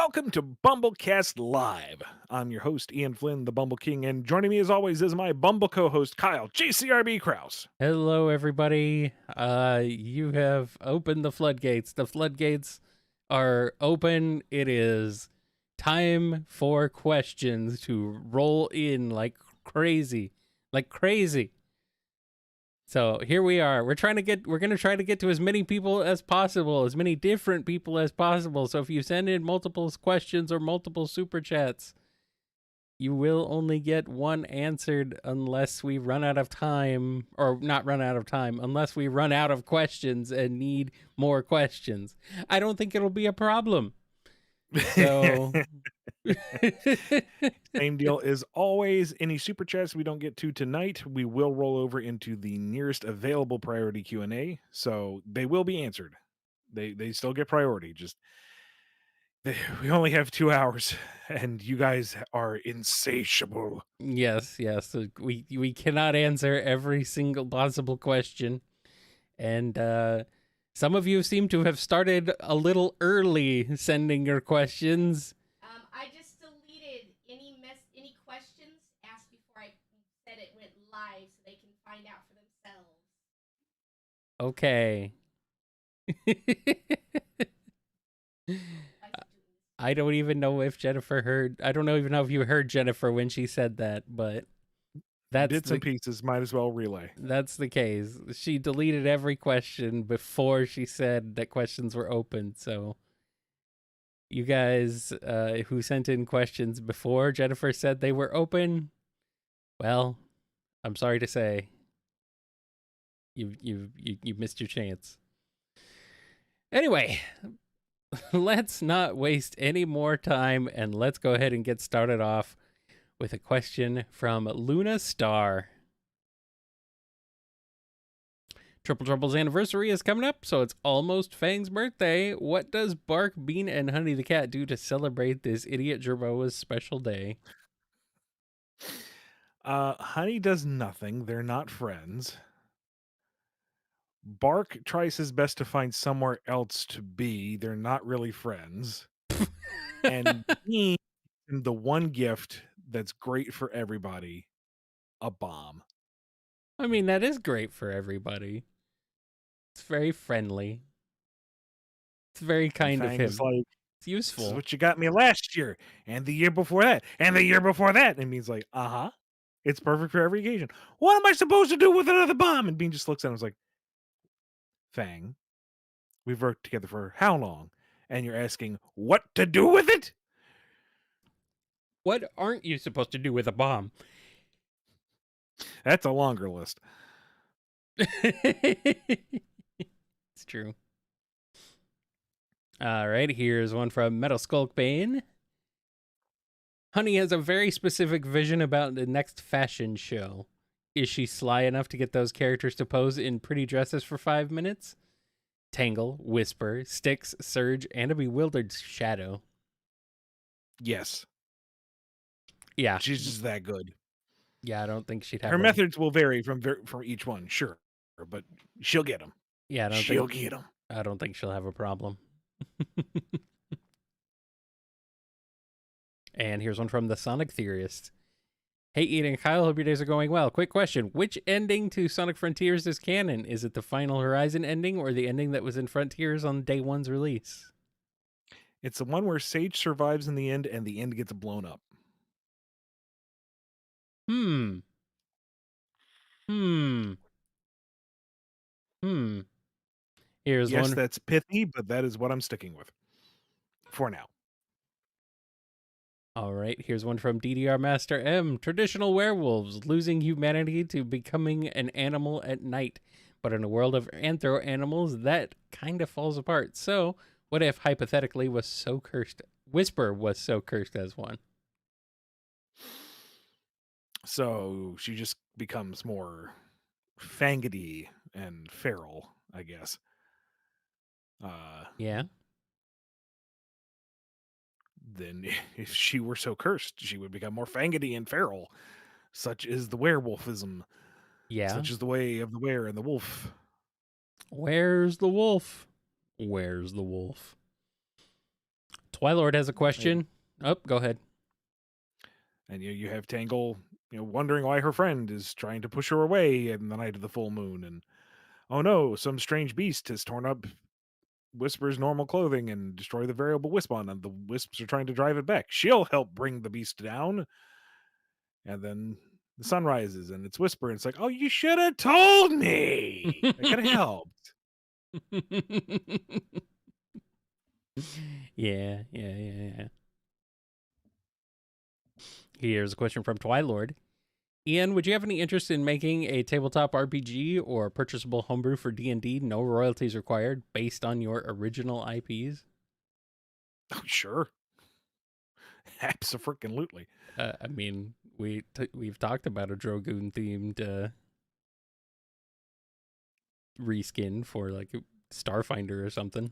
welcome to BumbleKast Live. I'm your host, Ian Flynn, the Bumble King, and joining me as always is my Bumble co-host, Kyle, JCRB Krause. Hello, everybody. You have opened the floodgates. The floodgates are open. It is time for questions to roll in like crazy. So here we are. We're going to try to get to as many people as possible, as many different people as possible. So if you send in multiple questions or multiple super chats, you will only get one answered unless we run out of time, or not run out of time, unless we run out of questions and need more questions. I don't think it'll be a problem. So Same deal as always. Any super chats we don't get to tonight, we will roll over into the nearest available priority Q&A. So they will be answered. They still get priority. We only have 2 hours, and you guys are insatiable. yes, we cannot answer every single possible question. And some of you seem to have started a little early sending your questions. I just deleted any questions asked before I said it went live so they can find out for themselves. Okay. I don't even know if Jennifer heard. I don't even know if you heard Jennifer when she said that, but that's Bits and pieces, might as well relay. That's the case. She deleted every question before she said that questions were open. So you guys who sent in questions before Jennifer said they were open, well, I'm sorry to say, you missed your chance. Anyway, let's not waste any more time and let's go ahead and get started off with a question from Luna Star. Triple Trouble's anniversary is coming up, so it's almost Fang's birthday. What does Bark, Bean, and Honey the Cat do to celebrate this idiot Jerboa's special day? Honey does nothing. They're not friends. Bark tries his best to find somewhere else to be. They're not really friends. And Bean, the one gift that's great for everybody, a bomb. I mean, that is great for everybody. It's very friendly. It's very kind of him. Like, it's useful. This is what you got me last year, and the year before that, and the year before that. And Bean's like, it's perfect for every occasion. What am I supposed to do with another bomb? And Bean just looks at him and is like, Fang, we've worked together for how long? And you're asking what to do with it? What aren't you supposed to do with a bomb? That's a longer list. It's true. All right, here's one from Metal Skulk Bane. Honey has a very specific vision about the next fashion show. Is she sly enough to get those characters to pose in pretty dresses for 5 minutes? Tangle, Whisper, Styx, Surge, and a bewildered Shadow. Yes. Yeah. She's just that good. Yeah, I don't think she'd have her methods will vary from each one, sure, but she'll get them. Yeah, she'll get them. I don't think she'll have a problem. And here's one from the Sonic Theorist. Hey, Ian and Kyle, hope your days are going well. Quick question. Which ending to Sonic Frontiers is canon? Is it the Final Horizon ending or the ending that was in Frontiers on day one's release? It's the one where Sage survives in the end and the end gets blown up. Here's yes, one. That's pithy, but that is what I'm sticking with for now. All right, here's one from DDR Master M. Traditional werewolves losing humanity to becoming an animal at night. But in a world of anthro animals, that kind of falls apart. So, what if hypothetically Whisper was so cursed as one? So she just becomes more fangity and feral, I guess. Yeah. Then if she were so cursed, she would become more fangity and feral. Such is the werewolfism. Yeah. Such is the way of the were and the wolf. Where's the wolf? Where's the wolf? Twilord has a question. Oh, go ahead. And you have Tangle, wondering why her friend is trying to push her away in the night of the full moon, and oh no, some strange beast has torn up Whisper's normal clothing and destroy the variable Wispon, and the Wisps are trying to drive it back. She'll help bring the beast down. And then the sun rises and it's Whisper, and it's like, oh, you should have told me. I could have helped. Yeah. Here's a question from Twilord. Ian, would you have any interest in making a tabletop RPG or purchasable homebrew for D&D, no royalties required, based on your original IPs? Oh, sure. Abso-freaking-lutely. I mean, we've talked about a Drogoon themed reskin for like Starfinder or something.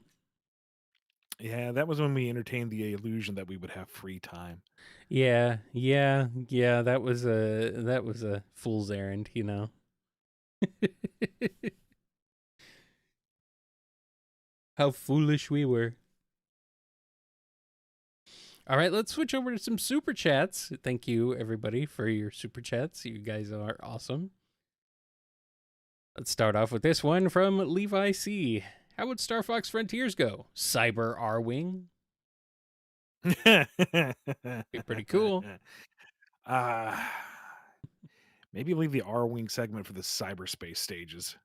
Yeah, that was when we entertained the illusion that we would have free time. Yeah. That was a fool's errand, you know. How foolish we were. All right, let's switch over to some super chats. Thank you, everybody, for your super chats. You guys are awesome. Let's start off with this one from Levi C. How would Star Fox Frontiers go? Cyber R-Wing? Be pretty cool. Maybe leave the R-Wing segment for the cyberspace stages.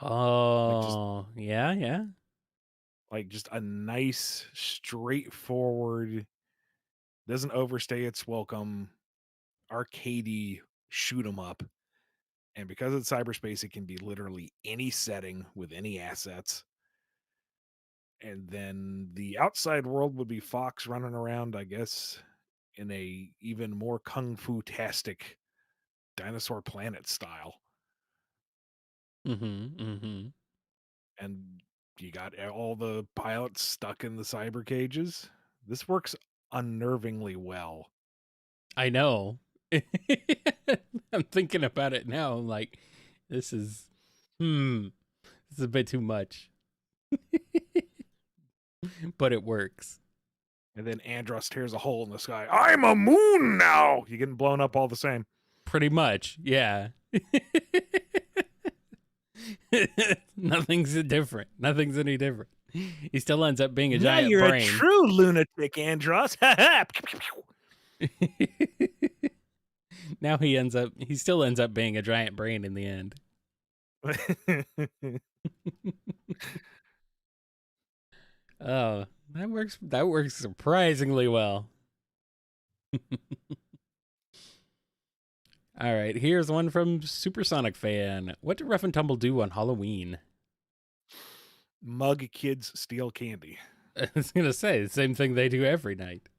Oh, yeah. Like just a nice, straightforward, doesn't overstay its welcome, arcadey shoot 'em up. And because it's cyberspace, it can be literally any setting with any assets. And then the outside world would be Fox running around, I guess, in a even more kung fu-tastic Dinosaur Planet style. Mm-hmm. And you got all the pilots stuck in the cyber cages. This works unnervingly well. I know. I'm thinking about it now. I'm like, this is a bit too much. But it works. And then Andros tears a hole in the sky. I'm a moon now! You're getting blown up all the same. Pretty much, yeah. Nothing's different. Nothing's any different. He still ends up being a giant you're brain. a true lunatic, Andros. Now he still ends up being a giant brain in the end. Oh, that works surprisingly well. All right, here's one from Supersonic Fan. What did Rough and Tumble do on Halloween? Mug kids steal candy. I was going to say the same thing they do every night.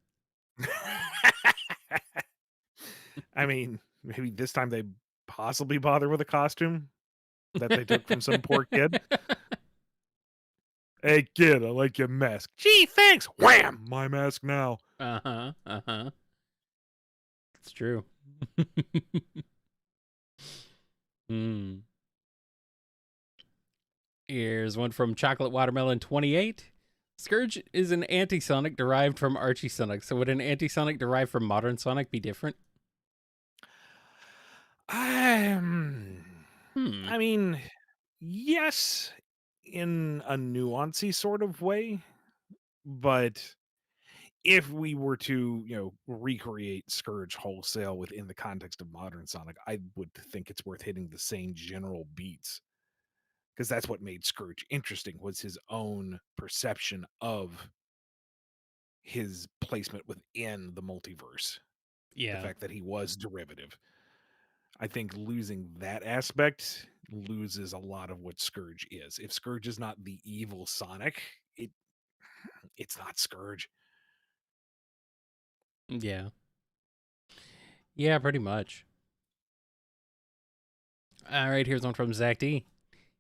I mean, maybe this time they possibly bother with a costume that they took from some poor kid. Hey, kid, I like your mask. Gee, thanks. Wham! My mask now. Uh-huh. It's true. Here's one from Chocolate Watermelon 28. Scourge is an anti-Sonic derived from Archie Sonic. So would an anti-Sonic derived from modern Sonic be different? I mean, yes, in a nuancy sort of way, but if we were to, recreate Scourge wholesale within the context of modern Sonic, I would think it's worth hitting the same general beats. Because that's what made Scourge interesting, was his own perception of his placement within the multiverse. Yeah. The fact that he was derivative. I think losing that aspect loses a lot of what Scourge is. If Scourge is not the evil Sonic, it's not Scourge. Yeah. Yeah, pretty much. All right, here's one from Zach D.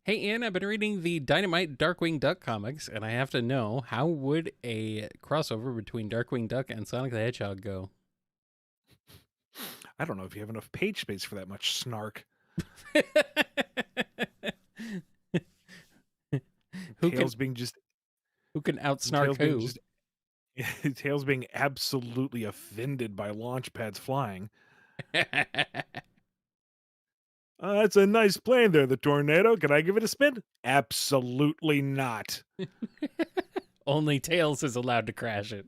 Hey, Ian, I've been reading the Dynamite Darkwing Duck comics, and I have to know, how would a crossover between Darkwing Duck and Sonic the Hedgehog go? I don't know if you have enough page space for that much snark. Who Tails being just can outsnark who? Just Tails being absolutely offended by launch pads flying. That's a nice plane there, the Tornado. Can I give it a spin? Absolutely not. Only Tails is allowed to crash it.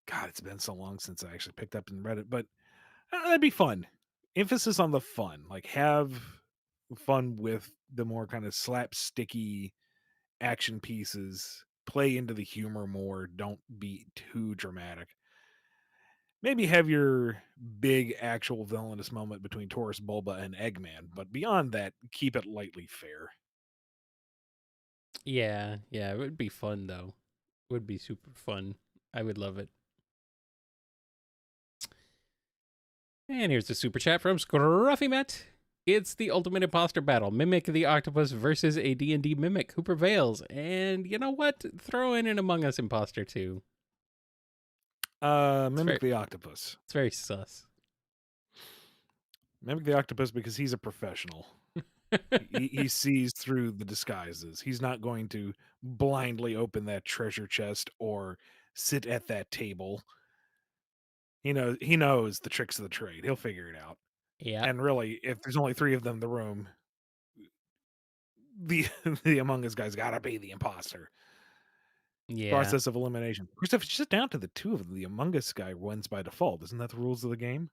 God, it's been so long since I actually picked up and read it, but that'd be fun. Emphasis on the fun. Like, have fun with the more kind of slapsticky action pieces. Play into the humor more. Don't be too dramatic. Maybe have your big actual villainous moment between Taurus Bulba and Eggman, but beyond that, keep it lightly fair. Yeah, it would be fun though. It would be super fun. I would love it. And here's the super chat from Scruffy Matt. It's the ultimate imposter battle. Mimic the Octopus versus a D&D Mimic. Who prevails? And you know what? Throw in an Among Us imposter too. Mimic the Octopus. It's very sus. Mimic the Octopus because he's a professional. he sees through the disguises. He's not going to blindly open that treasure chest or sit at that table. He knows the tricks of the trade. He'll figure it out. Yeah. And really, if there's only 3 of them in the room, the the Among Us guy's gotta be the imposter. Yeah. Process of elimination. Of course, if it's just down to the 2 of them, the Among Us guy wins by default. Isn't that the rules of the game?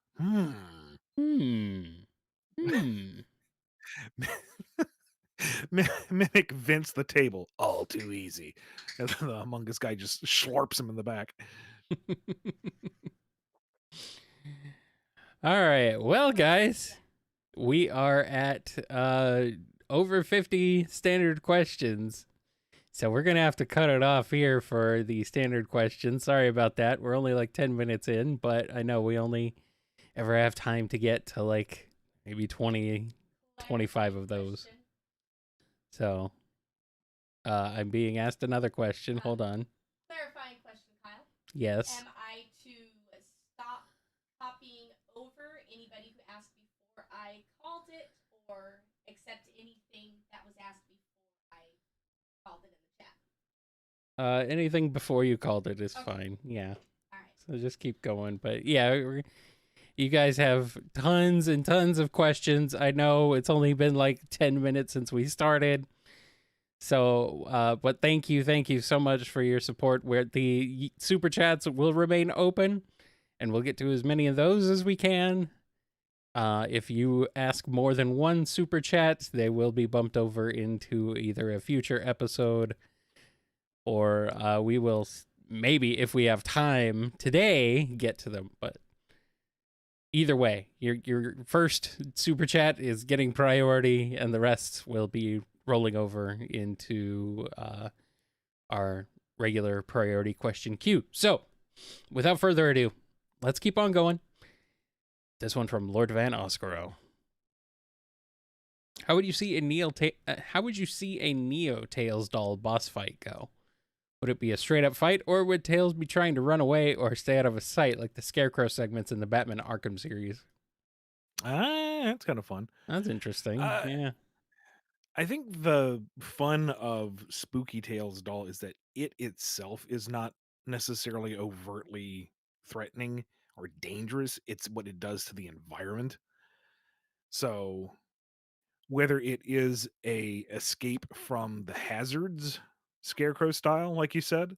Mimic Vince the table. All too easy. And then the Among Us guy just slurps him in the back. All right. Well, guys, we are at over 50 standard questions. So we're going to have to cut it off here for the standard questions. Sorry about that. We're only like 10 minutes in, but I know we only ever have time to get to like maybe 20, 25 of those. So I'm being asked another question. Hold on. Clarifying question, Kyle. Yes. Am I to stop copying over anybody who asked before I called it, or accept anything that was asked before I called it in the chat? Anything before you called it is Okay. fine. Yeah. All right. So just keep going. But yeah, you guys have tons and tons of questions. I know it's only been like 10 minutes since we started. So, but thank you so much for your support. Where the super chats will remain open, and we'll get to as many of those as we can. If you ask more than one super chat, they will be bumped over into either a future episode, or we will maybe, if we have time today, get to them. But either way, your first super chat is getting priority, and the rest will be rolling over into our regular priority question queue. So, without further ado, let's keep on going. This one from Lord Van Oscaro. How would you see a Neo Tails doll boss fight go? Would it be a straight up fight, or would Tails be trying to run away or stay out of his sight like the Scarecrow segments in the Batman Arkham series? That's kind of fun. That's interesting. Yeah. I think the fun of Spooky Tails doll is that it itself is not necessarily overtly threatening or dangerous. It's what it does to the environment. So whether it is a escape from the hazards, Scarecrow style, like you said,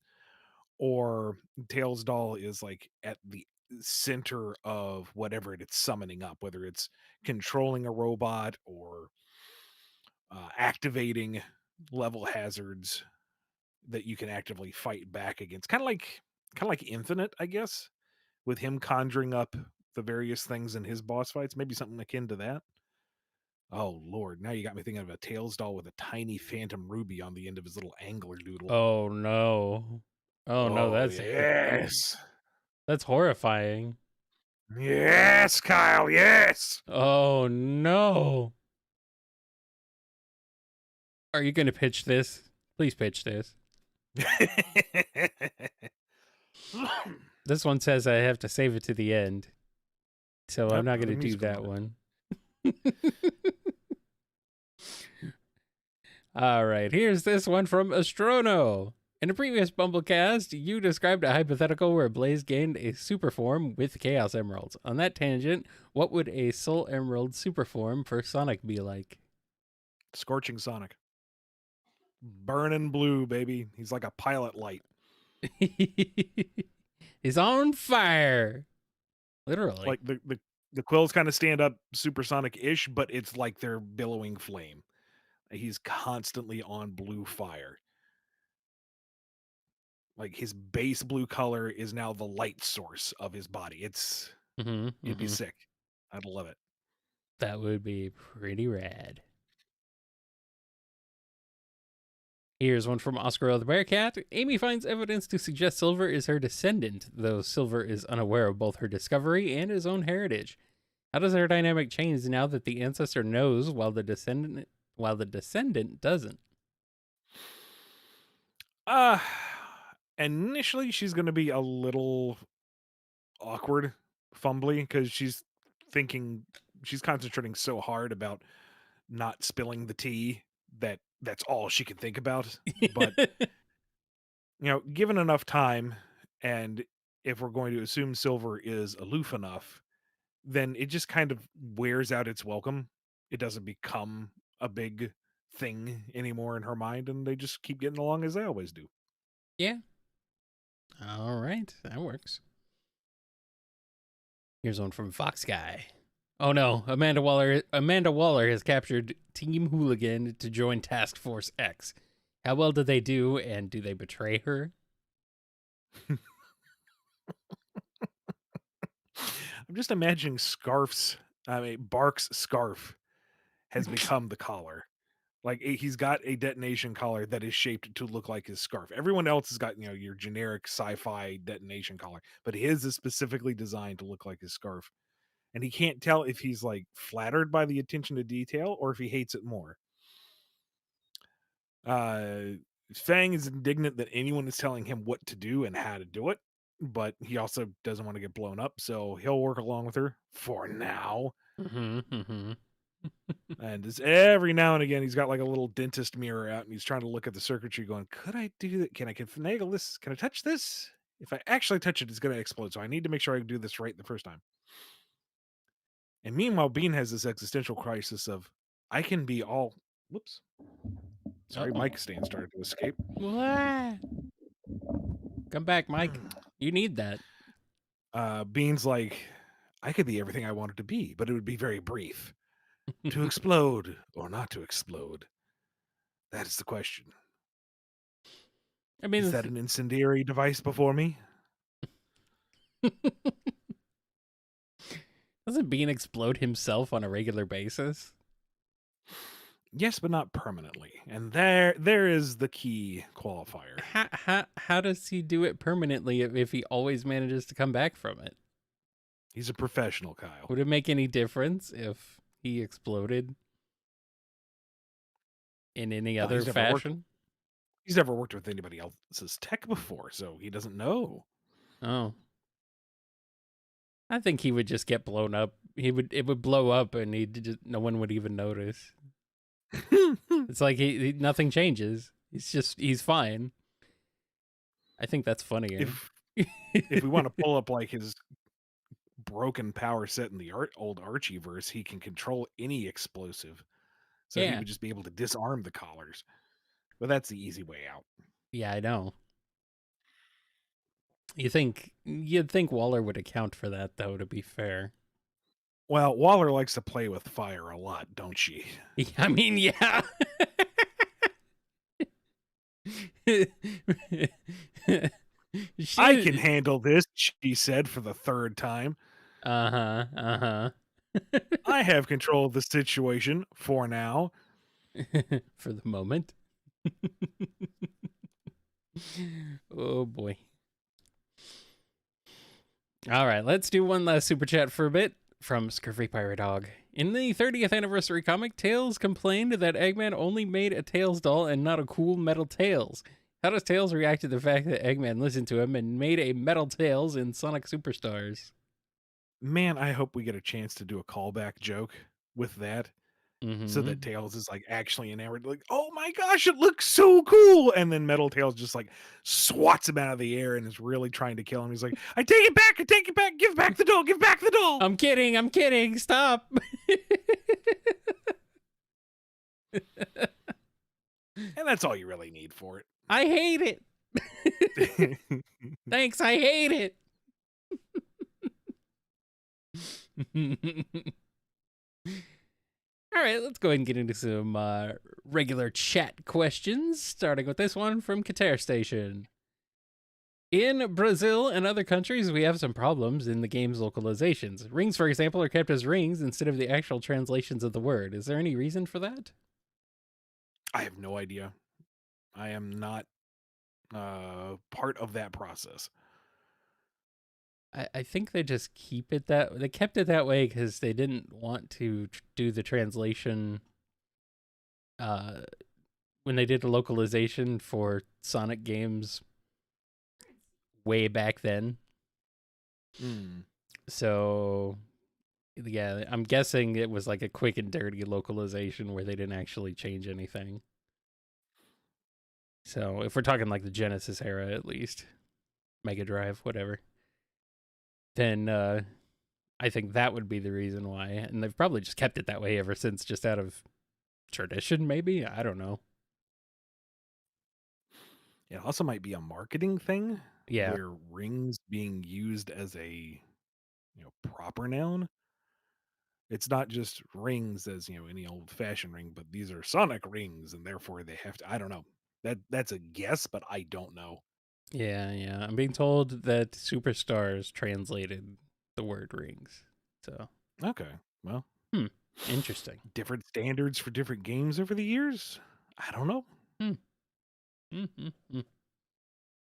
or Tails doll is like at the center of whatever it's summoning up, whether it's controlling a robot or activating level hazards that you can actively fight back against. Kind of like Infinite, I guess, with him conjuring up the various things in his boss fights. Maybe something akin to that. Oh Lord, now you got me thinking of a Tails doll with a tiny phantom ruby on the end of his little angler doodle. Oh no. Oh no, Oh yes. that's horrifying. Yes, Kyle, yes. Oh no. Are you going to pitch this? Please pitch this. This one says I have to save it to the end. So I'm not going to do that one. All right, here's this one from Astrono. In a previous BumbleKast, you described a hypothetical where Blaze gained a super form with Chaos Emeralds. On that tangent, what would a Soul Emerald super form for Sonic be like? Scorching Sonic. Burning blue, baby. He's like a pilot light. He's on fire. Literally. Like the quills kind of stand up supersonic-ish, but it's like they're billowing flame. He's constantly on blue fire. Like his base blue color is now the light source of his body. It'd be sick. I'd love it. That would be pretty rad. Here's one from Oscar the Bearcat. Amy finds evidence to suggest Silver is her descendant, though Silver is unaware of both her discovery and his own heritage. How does their dynamic change now that the ancestor knows while the descendant doesn't? Initially she's going to be a little awkward, fumbly, because she's concentrating so hard about not spilling the tea that's all she can think about. But given enough time, and if we're going to assume Silver is aloof enough, then it just kind of wears out its welcome. It doesn't become a big thing anymore in her mind, and they just keep getting along as they always do. Yeah. All right, that works. Here's one from Fox Guy. Oh no, Amanda Waller has captured Team Hooligan to join Task Force X. How well did they do, and do they betray her? I'm just imagining Bark's scarf has become the collar. Like he's got a detonation collar that is shaped to look like his scarf. Everyone else has got, your generic sci-fi detonation collar, but his is specifically designed to look like his scarf. And he can't tell if he's like flattered by the attention to detail or if he hates it more. Fang is indignant that anyone is telling him what to do and how to do it, but he also doesn't want to get blown up, so he'll work along with her for now. And just every now and again, he's got like a little dentist mirror out, and he's trying to look at the circuitry, going, "Could I do that? Can I finagle this? Can I touch this? If I actually touch it, it's going to explode. So I need to make sure I do this right the first time." And meanwhile, Bean has this existential crisis of, I can be all. Whoops. Sorry, mic stand started to escape. What? Come back, Mike. You need that. Bean's like, I could be everything I wanted to be, but it would be very brief. To explode or not to explode? That is the question. I mean, is that an incendiary device before me? Doesn't Bean explode himself on a regular basis? Yes, but not permanently. And there is the key qualifier. How does he do it permanently if he always manages to come back from it? He's a professional, Kyle. Would it make any difference if he exploded in any other fashion? He's never worked with anybody else's tech before, so he doesn't know. Oh. I think he would just get blown up. It would blow up, and no one would even notice. It's like nothing changes. He's fine. I think that's funnier. If we want to pull up like his broken power set in the old Archieverse, he can control any explosive. So he would just be able to disarm the collars. But that's the easy way out. Yeah, I know. You'd think Waller would account for that, though, to be fair. Well, Waller likes to play with fire a lot, don't she? I mean, yeah. I can handle this, she said for the third time. Uh-huh. I have control of the situation for now. For the moment. Oh, boy. All right, let's do one last super chat for a bit from Scurvy Pirate Dog. In the 30th anniversary comic, Tails complained that Eggman only made a Tails doll and not a cool metal Tails. How does Tails react to the fact that Eggman listened to him and made a metal Tails in Sonic Superstars? Man, I hope we get a chance to do a callback joke with that. so Mm-hmm. that Tails is like actually enamored, like, oh my gosh, it looks so cool. And then Metal Tails just like swats him out of the air and is really trying to kill him. He's like, I take it back, give back the doll, give back the doll. I'm kidding. Stop. And that's all you really need for I hate it. it. Thanks, I hate it. All right, let's go ahead and get into some regular chat questions, starting with this one from Qatar Station. In Brazil and other countries, we have some problems in the game's localizations. Rings, for example, are kept as rings instead of the actual translations of the word. Is there any reason for that? I have no idea. I am not part of that process. I think they just keep it that they kept it that way because they didn't want to do the translation when they did the localization for Sonic games way back then. So yeah, I'm guessing it was like a quick and dirty localization where they didn't actually change anything. So if we're talking like the Genesis era, at least Mega Drive, whatever, then I think that would be the reason why. And they've probably just kept it that way ever since, just out of tradition, maybe. I don't know. It also might be a marketing thing. Yeah. Where rings being used as a proper noun. It's not just rings as any old fashioned ring, but these are Sonic rings, and therefore they have to. I don't know. That's a guess, but I don't know. Yeah. I'm being told that Superstars translated the word rings. So Okay, well, interesting. different standards for different games over the years. I don't know.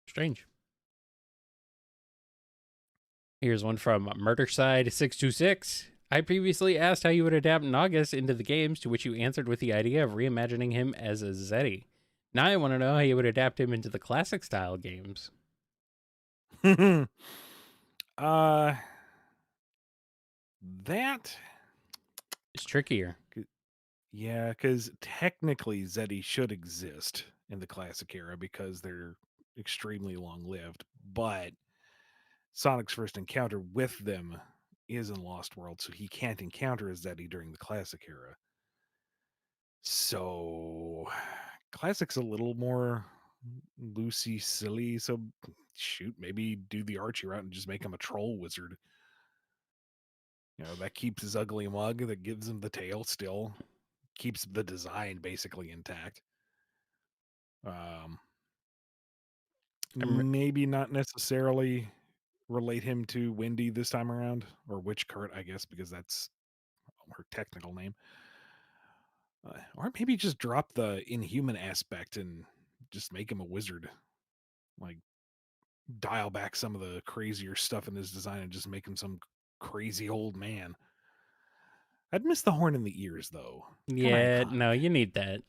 Strange. Here's one from Murderside626. I previously asked how you would adapt Nagas into the games, to which you answered with the idea of reimagining him as a Zeddy. Now I want to know how you would adapt him into the classic style games. That It's trickier. yeah, because technically Zeddy should exist in the classic era because they're extremely long lived, but Sonic's first encounter with them is in Lost World, so he can't encounter a Zeddy during the classic era. So classic's a little more loosey silly. So shoot, maybe do the Archie route and just make him a troll wizard. That keeps his ugly mug, that gives him the tail still, keeps the design basically intact. Maybe not necessarily relate him to Wendy this time around, or Witch Kurt, I guess, because that's her technical name. Or maybe just drop the inhuman aspect and just make him a wizard. Like, dial back some of the crazier stuff in his design and just make him some crazy old man. I'd miss the horn in the ears, though. Yeah, no, you need that.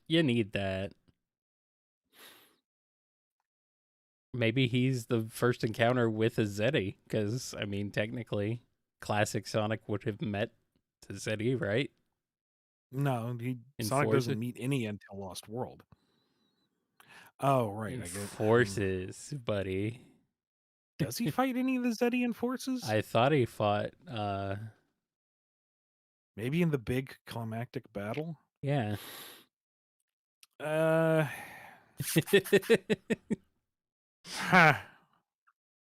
Maybe he's the first encounter with a Zeddy, because, I mean, technically, classic Sonic would have met the Zeddy, right? No, Sonic doesn't meet any until Lost World. Oh, right. In Forces, buddy. Does he fight any of the Zeddy in Forces? I thought he fought. Maybe in the big climactic battle? Yeah.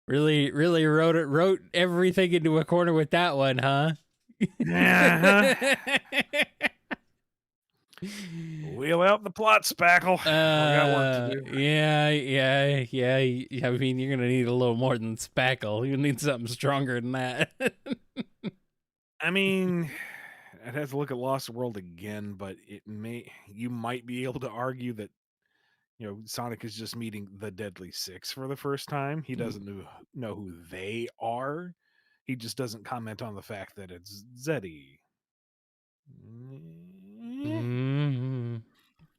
Really wrote everything into a corner with that one, huh? Wheel out the plot, Spackle. We got work to do. Yeah. I mean, you're gonna need a little more than Spackle. You need something stronger than that. I mean, I'd have to look at Lost World again, but you might be able to argue that Sonic is just meeting the Deadly Six for the first time. He doesn't know who they are. He just doesn't comment on the fact that it's Zeddy.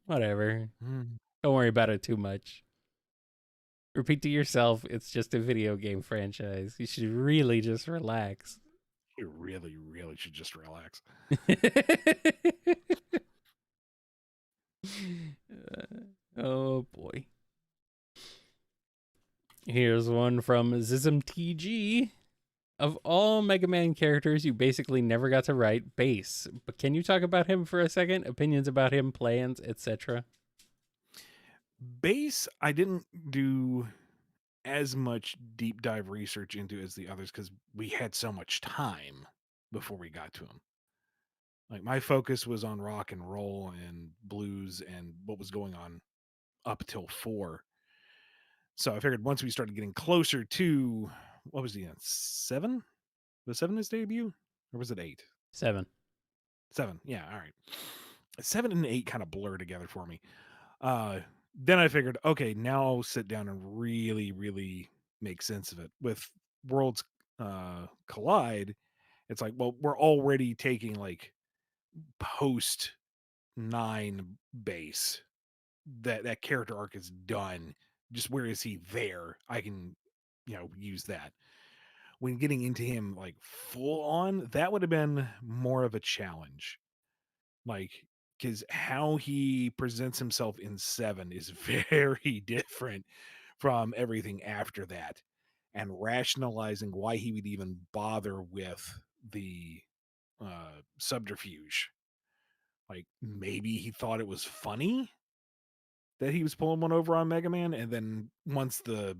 Whatever. Don't worry about it too much. Repeat to yourself, it's just a video game franchise. You should really just relax. You really, really should just relax. Oh boy. Here's one from ZismTG. Of all Mega Man characters, you basically never got to write Bass. But can you talk about him for a second? Opinions about him, plans, etc. Bass, I didn't do as much deep dive research into as the others because we had so much time before we got to him. Like my focus was on rock and roll and blues and what was going on up till 4. So I figured once we started getting closer to what was he in 7? Was 7 his debut? Or was it 8? 7. 7. Yeah, all right. 7 and 8 kind of blur together for me. Then I figured, okay, now I'll sit down and really, really make sense of it. With Worlds Collide, it's like, well, we're already taking like post 9 base. That character arc is done. Just where is he there? I can, use that. When getting into him like full on, that would have been more of a challenge. Like, because how he presents himself in 7 is very different from everything after that. And rationalizing why he would even bother with the subterfuge. Like, maybe he thought it was funny that he was pulling one over on Mega Man, and then once the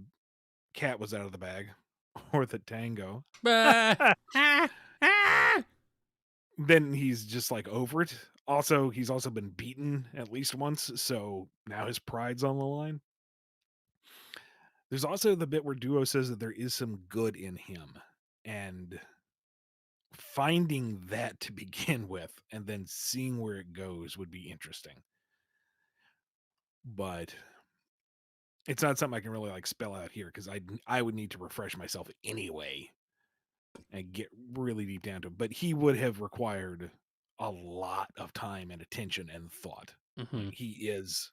cat was out of the bag, or the tango, then he's just like over it. Also, he's also been beaten at least once, so now his pride's on the line. There's also the bit where Duo says that there is some good in him, and finding that to begin with and then seeing where it goes would be interesting. But it's not something I can really like spell out here because I would need to refresh myself anyway and get really deep down to it. But he would have required a lot of time and attention and thought. Like, he is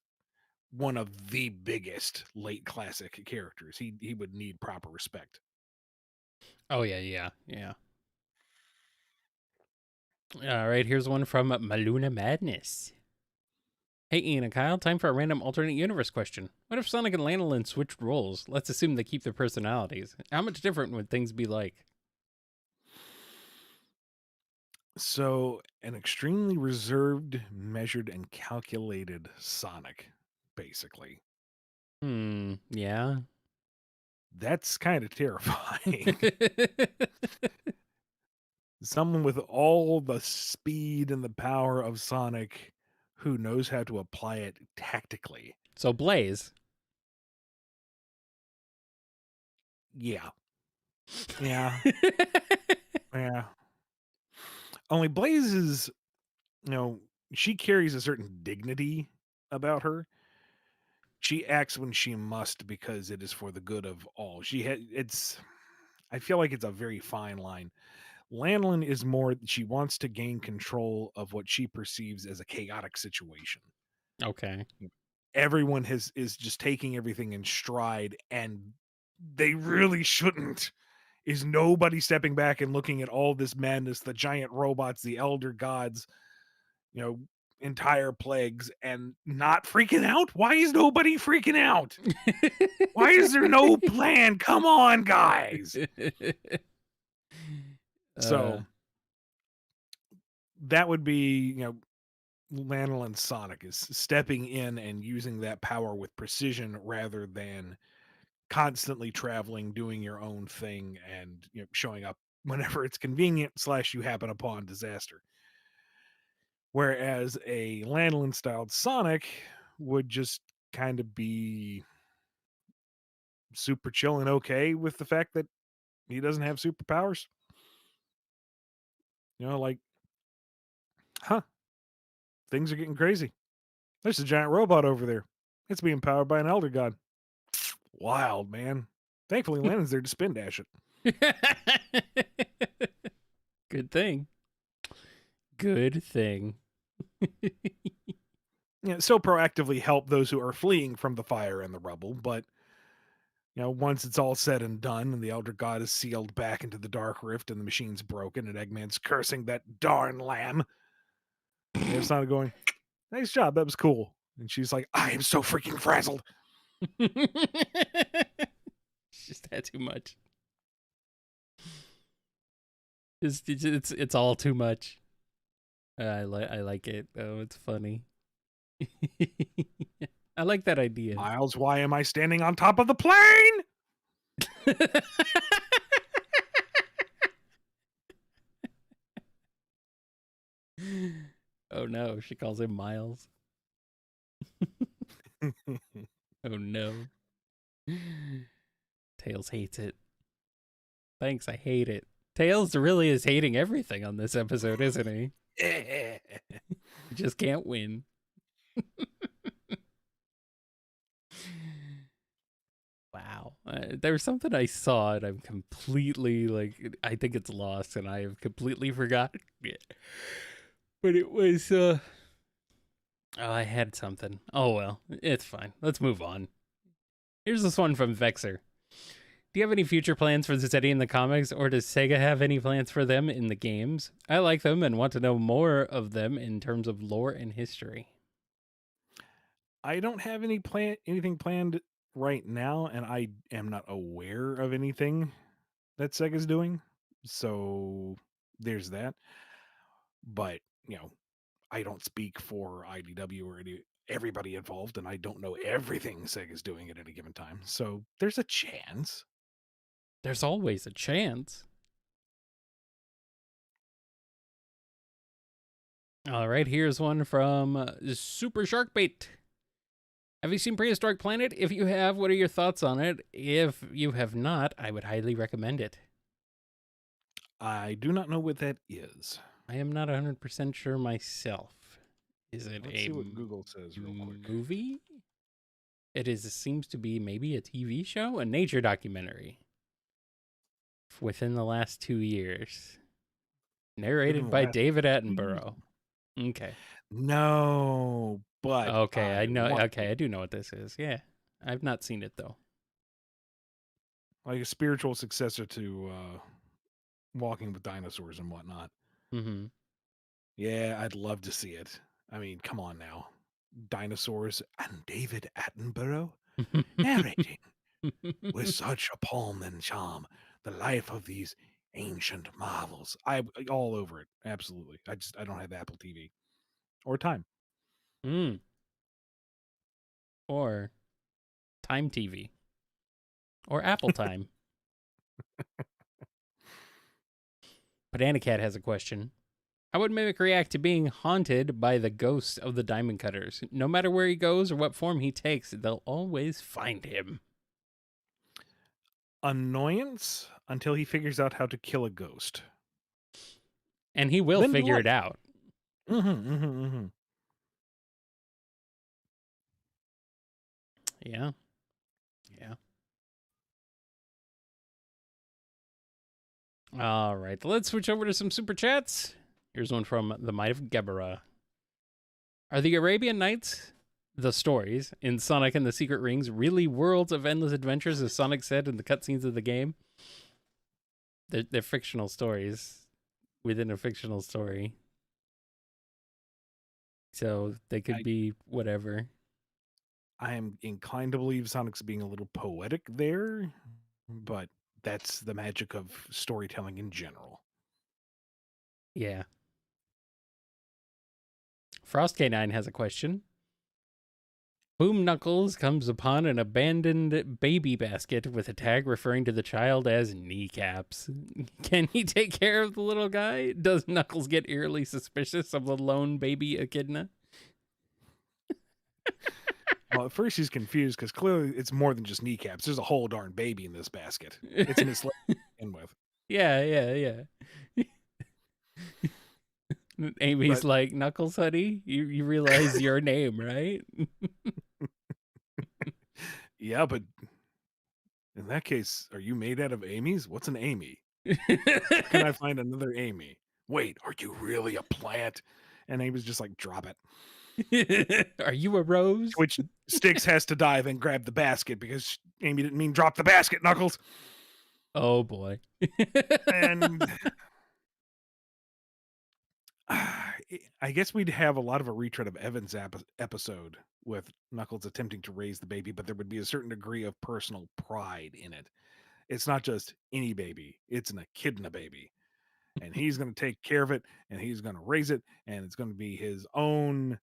one of the biggest late classic characters. He would need proper respect. Oh, yeah. All right, here's one from Maluna Madness. Hey, Ian and Kyle, time for a random alternate universe question. What if Sonic and Lanolin switched roles? Let's assume they keep their personalities. How much different would things be like? So, an extremely reserved, measured, and calculated Sonic, basically. Yeah. That's kind of terrifying. Someone with all the speed and the power of Sonic who knows how to apply it tactically. So Blaze. Yeah. Yeah. Yeah. Only Blaze is, she carries a certain dignity about her. She acts when she must because it is for the good of all. I feel like it's a very fine line. Lanolin is more, she wants to gain control of what she perceives as a chaotic situation. Okay. Everyone is just taking everything in stride, and they really shouldn't. Is nobody stepping back and looking at all this madness, the giant robots, the elder gods, entire plagues, and not freaking out? Why is nobody freaking out? Why is there no plan? Come on, guys. So that would be, Lanolin Sonic is stepping in and using that power with precision rather than constantly traveling, doing your own thing, and showing up whenever it's convenient / you happen upon disaster. Whereas a Lanolin styled Sonic would just kind of be super chill and okay with the fact that he doesn't have superpowers. Like, huh, things are getting crazy. There's a giant robot over there. It's being powered by an elder god. Wild, man. Thankfully, Lannon's there to spin dash it. Good thing. Good thing. So proactively help those who are fleeing from the fire and the rubble, but once it's all said and done and the Elder God is sealed back into the Dark Rift and the machine's broken and Eggman's cursing that darn lamb, you have Sonic going, nice job, that was cool. And she's like, I am so freaking frazzled. She just had too much. It's all too much. I like it. Oh, it's funny. I like that idea. Miles, why am I standing on top of the plane? Oh no, she calls him Miles. Oh no. Tails hates it. Thanks, I hate it. Tails really is hating everything on this episode, isn't he? He just can't win. Wow. There's something I saw and I'm completely, I think it's lost and I have completely forgotten it. But it was, oh, I had something. Oh well, it's fine. Let's move on. Here's this one from Vexer. Do you have any future plans for Zeddy in the comics, or does Sega have any plans for them in the games? I like them and want to know more of them in terms of lore and history. I don't have anything planned right now, and I am not aware of anything that Sega's doing. So there's that. But, I don't speak for IDW or everybody involved, and I don't know everything Sega's doing at any given time. So there's a chance. There's always a chance. All right, here's one from Super Sharkbait. Have you seen Prehistoric Planet? If you have, what are your thoughts on it? If you have not, I would highly recommend it. I do not know what that is. I am not 100% sure myself. Is it Let's see what Google says real quick. Movie? It seems to be maybe a TV show, a nature documentary. Within the last 2 years. Narrated by David Attenborough. Okay. No, but okay, I know. Okay, I do know what this is. Yeah, I've not seen it though. Like a spiritual successor to Walking with Dinosaurs and whatnot. Mm-hmm. Yeah, I'd love to see it. I mean, come on now, dinosaurs and David Attenborough narrating with such aplomb and charm the life of these ancient marvels. I'm all over it. Absolutely. I don't have Apple TV or time. Or Time TV. Or Apple Time. Banana Cat has a question. How would Mimic react to being haunted by the ghosts of the Diamond Cutters? No matter where he goes or what form he takes, they'll always find him. Annoyance until he figures out how to kill a ghost. And he will figure it out. Yeah. Yeah. All right. Let's switch over to some super chats. Here's one from the Might of Gebera. Are the Arabian Nights, the stories, in Sonic and the Secret Rings really worlds of endless adventures, as Sonic said in the cutscenes of the game? They're fictional stories within a fictional story. So they could be whatever. I am inclined to believe Sonic's being a little poetic there, but that's the magic of storytelling in general. Yeah. Frost K9 has a question. Boom Knuckles comes upon an abandoned baby basket with a tag referring to the child as kneecaps. Can he take care of the little guy? Does Knuckles get eerily suspicious of the lone baby echidna? Well, at first he's confused because clearly it's more than just kneecaps. There's a whole darn baby in this basket. It's in his leg to begin with. Yeah. Amy's like, Knuckles, honey, you realize your name, right? Yeah, but in that case, are you made out of Amy's? What's an Amy? Can I find another Amy? Wait, are you really a plant? And Amy's just like, drop it. Are you a rose? Which Styx has to dive and grab the basket because Amy didn't mean drop the basket, Knuckles. Oh boy. And I guess we'd have a lot of a retread of Evan's episode with Knuckles attempting to raise the baby, but there would be a certain degree of personal pride in it. It's not just any baby, it's an echidna baby. And he's going to take care of it, and he's going to raise it, and it's going to be his own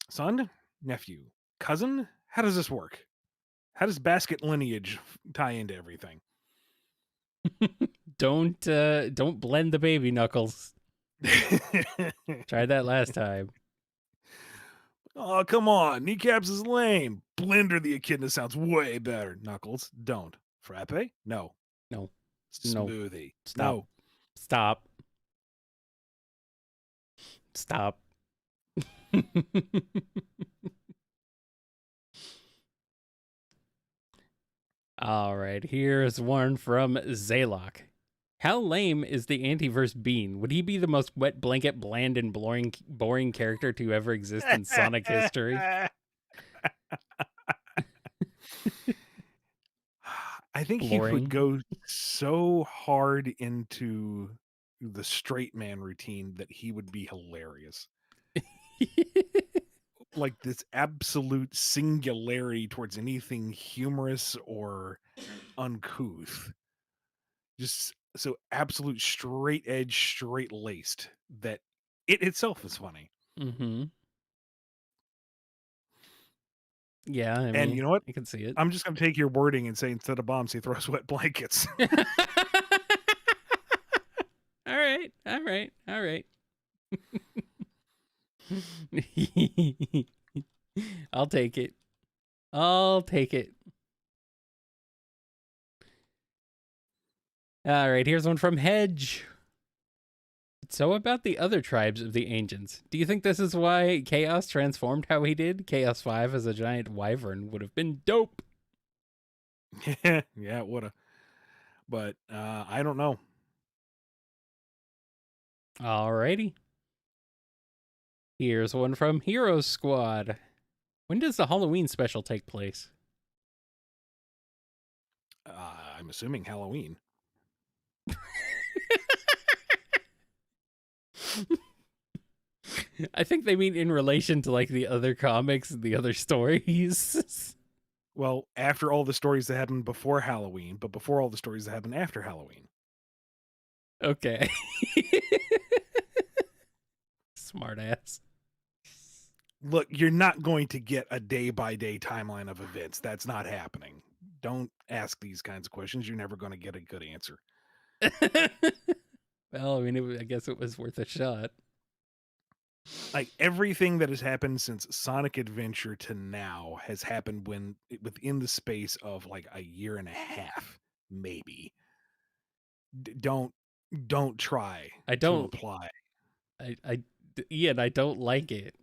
son, nephew, cousin. How does this work? How does basket lineage tie into everything? Don't blend the baby, Knuckles. Tried that last time. Oh, come on. Kneecaps is lame. Blender the echidna sounds way better. Knuckles, don't. Frappe? No. No. Smoothie. Stop. No. Stop. Stop. All right, here's one from Zaylok. How lame is the Antiverse Bean? Would he be the most wet blanket, bland, and boring character to ever exist in Sonic history? I think he would go so hard into the straight man routine that he would be hilarious. Like this absolute singularity towards anything humorous or uncouth. Just so absolute straight edge, straight laced that it itself is funny. Mm-hmm. Yeah, I mean, And you know what? I can see it. I'm just going to take your wording and say instead of bombs, he throws wet blankets. All right. I'll take it. All right, here's one from Hedge. So about the other tribes of the ancients, do you think this is why Chaos transformed how he did? Chaos 5 as a giant wyvern would have been dope. Yeah, it would have. But I don't know. Alrighty. Here's one from Heroes Squad. When does the Halloween special take place? I'm assuming Halloween. I think they mean in relation to like the other comics and the other stories. Well, after all the stories that happened before Halloween, but before all the stories that happened after Halloween. Okay. Smart ass. Look, you're not going to get a day-by-day timeline of events. That's not happening. Don't ask these kinds of questions. You're never going to get a good answer. Well, I mean, I guess it was worth a shot. Like everything that has happened since Sonic Adventure to now has happened within the space of like a year and a half, maybe. Don't try to apply. Ian, I don't like it.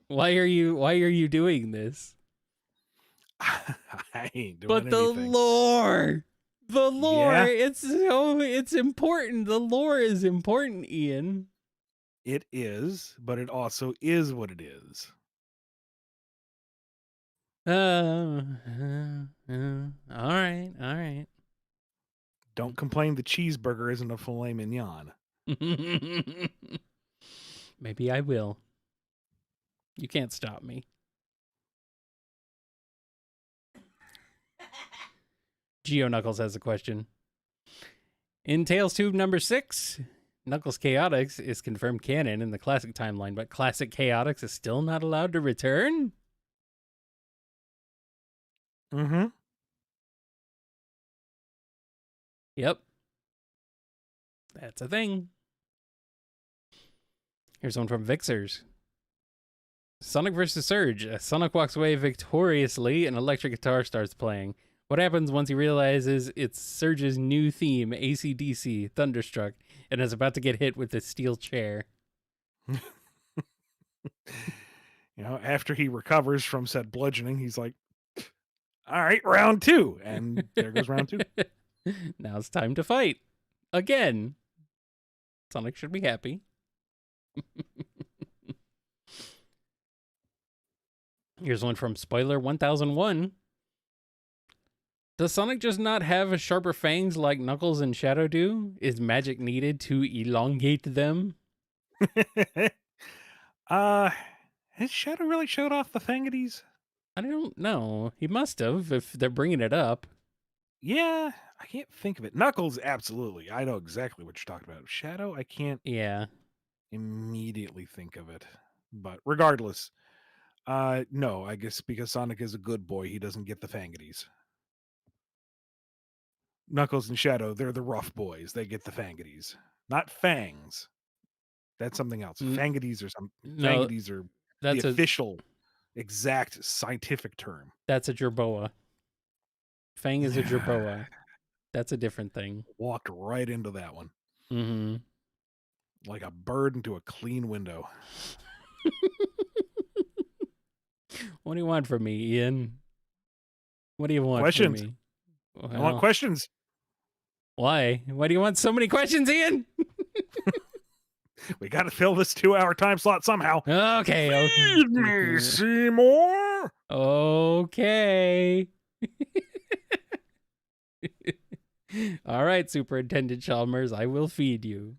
Why are you doing this? I ain't doing but anything. The lore, Yeah. it's important. The lore is important, Ian. It is, but it also is what it is. All right. Don't complain the cheeseburger isn't a filet mignon. Maybe I will. You can't stop me. Geo Knuckles has a question. In Tales Tube number 6, Knuckles Chaotix is confirmed canon in the classic timeline, but classic Chaotix is still not allowed to return? Mm-hmm. Yep. That's a thing. Here's one from Vixers. Sonic vs. Surge. Sonic walks away victoriously, and electric guitar starts playing. What happens once he realizes it's Surge's new theme, AC/DC, Thunderstruck, and is about to get hit with a steel chair? After he recovers from said bludgeoning, he's like, all right, round 2. And there goes round 2. Now it's time to fight. Again. Sonic should be happy. Here's one from Spoiler 1001. Does Sonic just not have sharper fangs like Knuckles and Shadow do? Is magic needed to elongate them? Has Shadow really showed off the fangities? I don't know. He must have if they're bringing it up. Yeah, I can't think of it. Knuckles, absolutely. I know exactly what you're talking about. Shadow, I can't Yeah. immediately think of it. But regardless, no, I guess because Sonic is a good boy, he doesn't get the fangities. Knuckles and Shadow, they're the rough boys. They get the fangities, not fangs. That's something else. N- Fangities are No, fangities are the that's a official, exact scientific term. that's a jerboa. Fang is a jerboa. That's a different thing. Walked right into that one Mm-hmm. like a bird into a clean window. What do you want from me, Ian? What do you want from Questions. me? I want Well, questions. why? Why do you want so many questions, Ian? We got to fill this 2-hour time slot somehow. Okay. Feed me, Seymour. Okay. All right, Superintendent Chalmers, I will feed you.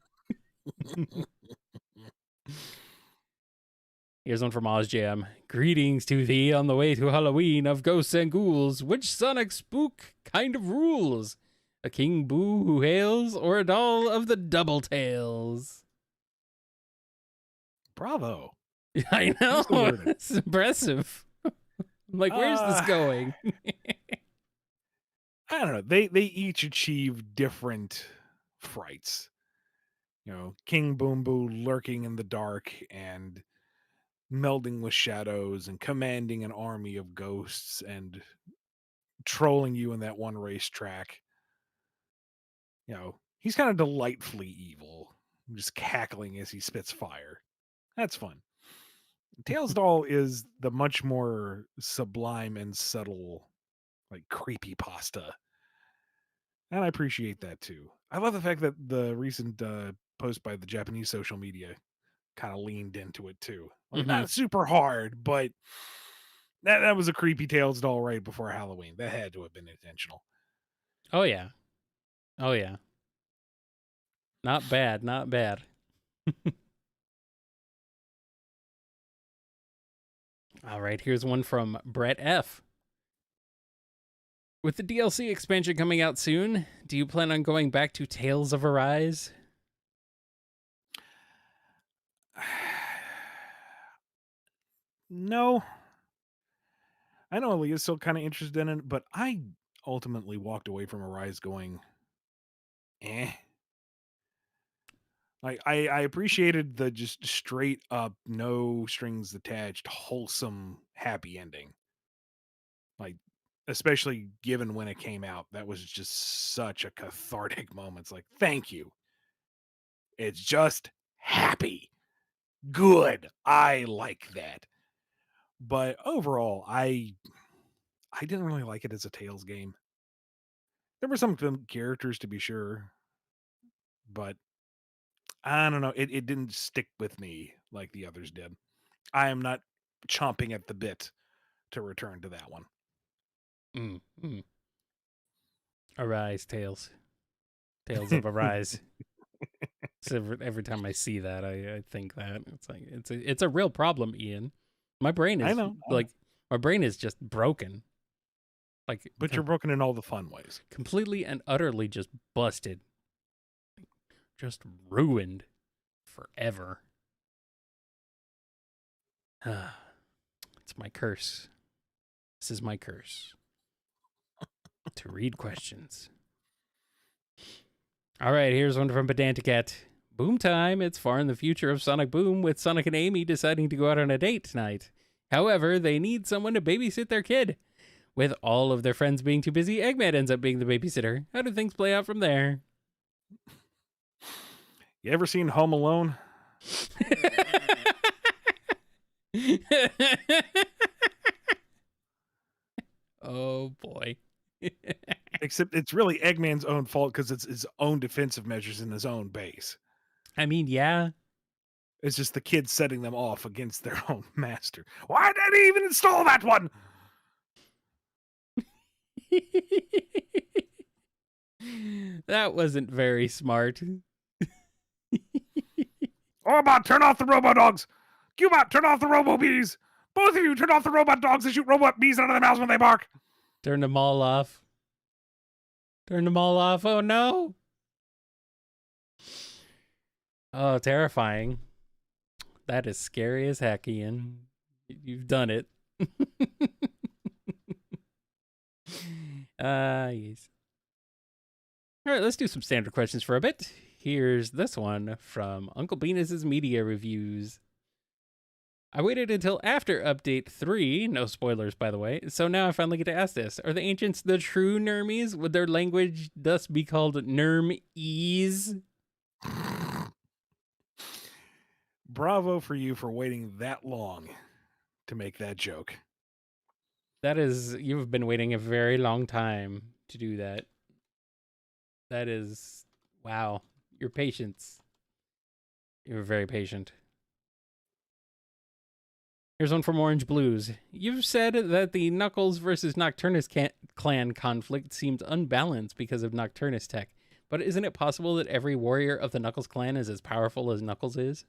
Here's one from OzJam. Greetings to thee on the way to Halloween of ghosts and ghouls. Which Sonic spook kind of rules? A King Boo who hails, or a doll of the Double Tails? Bravo. I know. Nicely worded. It's impressive. I'm like, where's this going? I don't know. They each achieve different frights. You know, King Boom Boo lurking in the dark and melding with shadows and commanding an army of ghosts and trolling you in that one racetrack. You know, he's kind of delightfully evil, just cackling as he spits fire. That's fun. Tails doll is the much more sublime and subtle, like creepy pasta. And I appreciate that too. I love the fact that the recent post by the Japanese social media kind of leaned into it too. Like, not super hard, but that was a creepy Tails doll right before Halloween. That had to have been intentional. Oh, yeah. Oh, yeah. Not bad. Not bad. All right, here's one from Brett F. With the DLC expansion coming out soon, do you plan on going back to Tales of Arise? No. I know Aaliyah's still kind of interested in it, but I ultimately walked away from Arise going, eh. Like I appreciated the just straight up, no strings attached, wholesome, happy ending. Like, especially given when it came out, that was just such a cathartic moment. It's like, thank you. It's just happy. Good. I like that. But overall, I didn't really like it as a Tales game. There were some good characters to be sure, but I don't know. It didn't stick with me like the others did. I am not chomping at the bit to return to that one. Arise, Tales. Tales of Arise. So every time I see that, I think that it's like it's a real problem, Ian. My brain I is know, like my brain is just broken. Like, but you're broken in all the fun ways. completely and utterly just busted. Just ruined forever. It's my curse. This is my curse. To read questions. All right, here's one from Pedanticat. Boom time. It's far in the future of Sonic Boom, with Sonic and Amy deciding to go out on a date tonight. However, they need someone to babysit their kid. With all of their friends being too busy, Eggman ends up being the babysitter. How do things play out from there? You ever seen Home Alone? Oh, boy. Except it's really Eggman's own fault because it's his own defensive measures in his own base. I mean, yeah. It's just the kids setting them off against their own master. Why did he even install that one? That wasn't very smart. Orbot, turn off the robo-dogs! Cubot, turn off the robo-bees! Both of you, turn off the robot dogs that shoot robot bees out of their mouths when they bark! Turn them all off. Turn them all off. Oh, no. Oh, terrifying. That is scary as heck, Ian. You've done it. Yes. All right, let's do some standard questions for a bit. Here's this one from Uncle Venus's Media Reviews. I waited until after update 3, no spoilers by the way, so now I finally get to ask this. Are the ancients the true Nermies? Would their language thus be called Nerm-ese? Bravo for you for waiting that long to make that joke. That is, you've been waiting a very long time to do that. That is, wow, your patience. You're very patient. Here's one from Orange Blues. You've said that the Knuckles versus Nocturnus clan conflict seems unbalanced because of Nocturnus tech, but isn't it possible that every warrior of the Knuckles clan is as powerful as Knuckles is?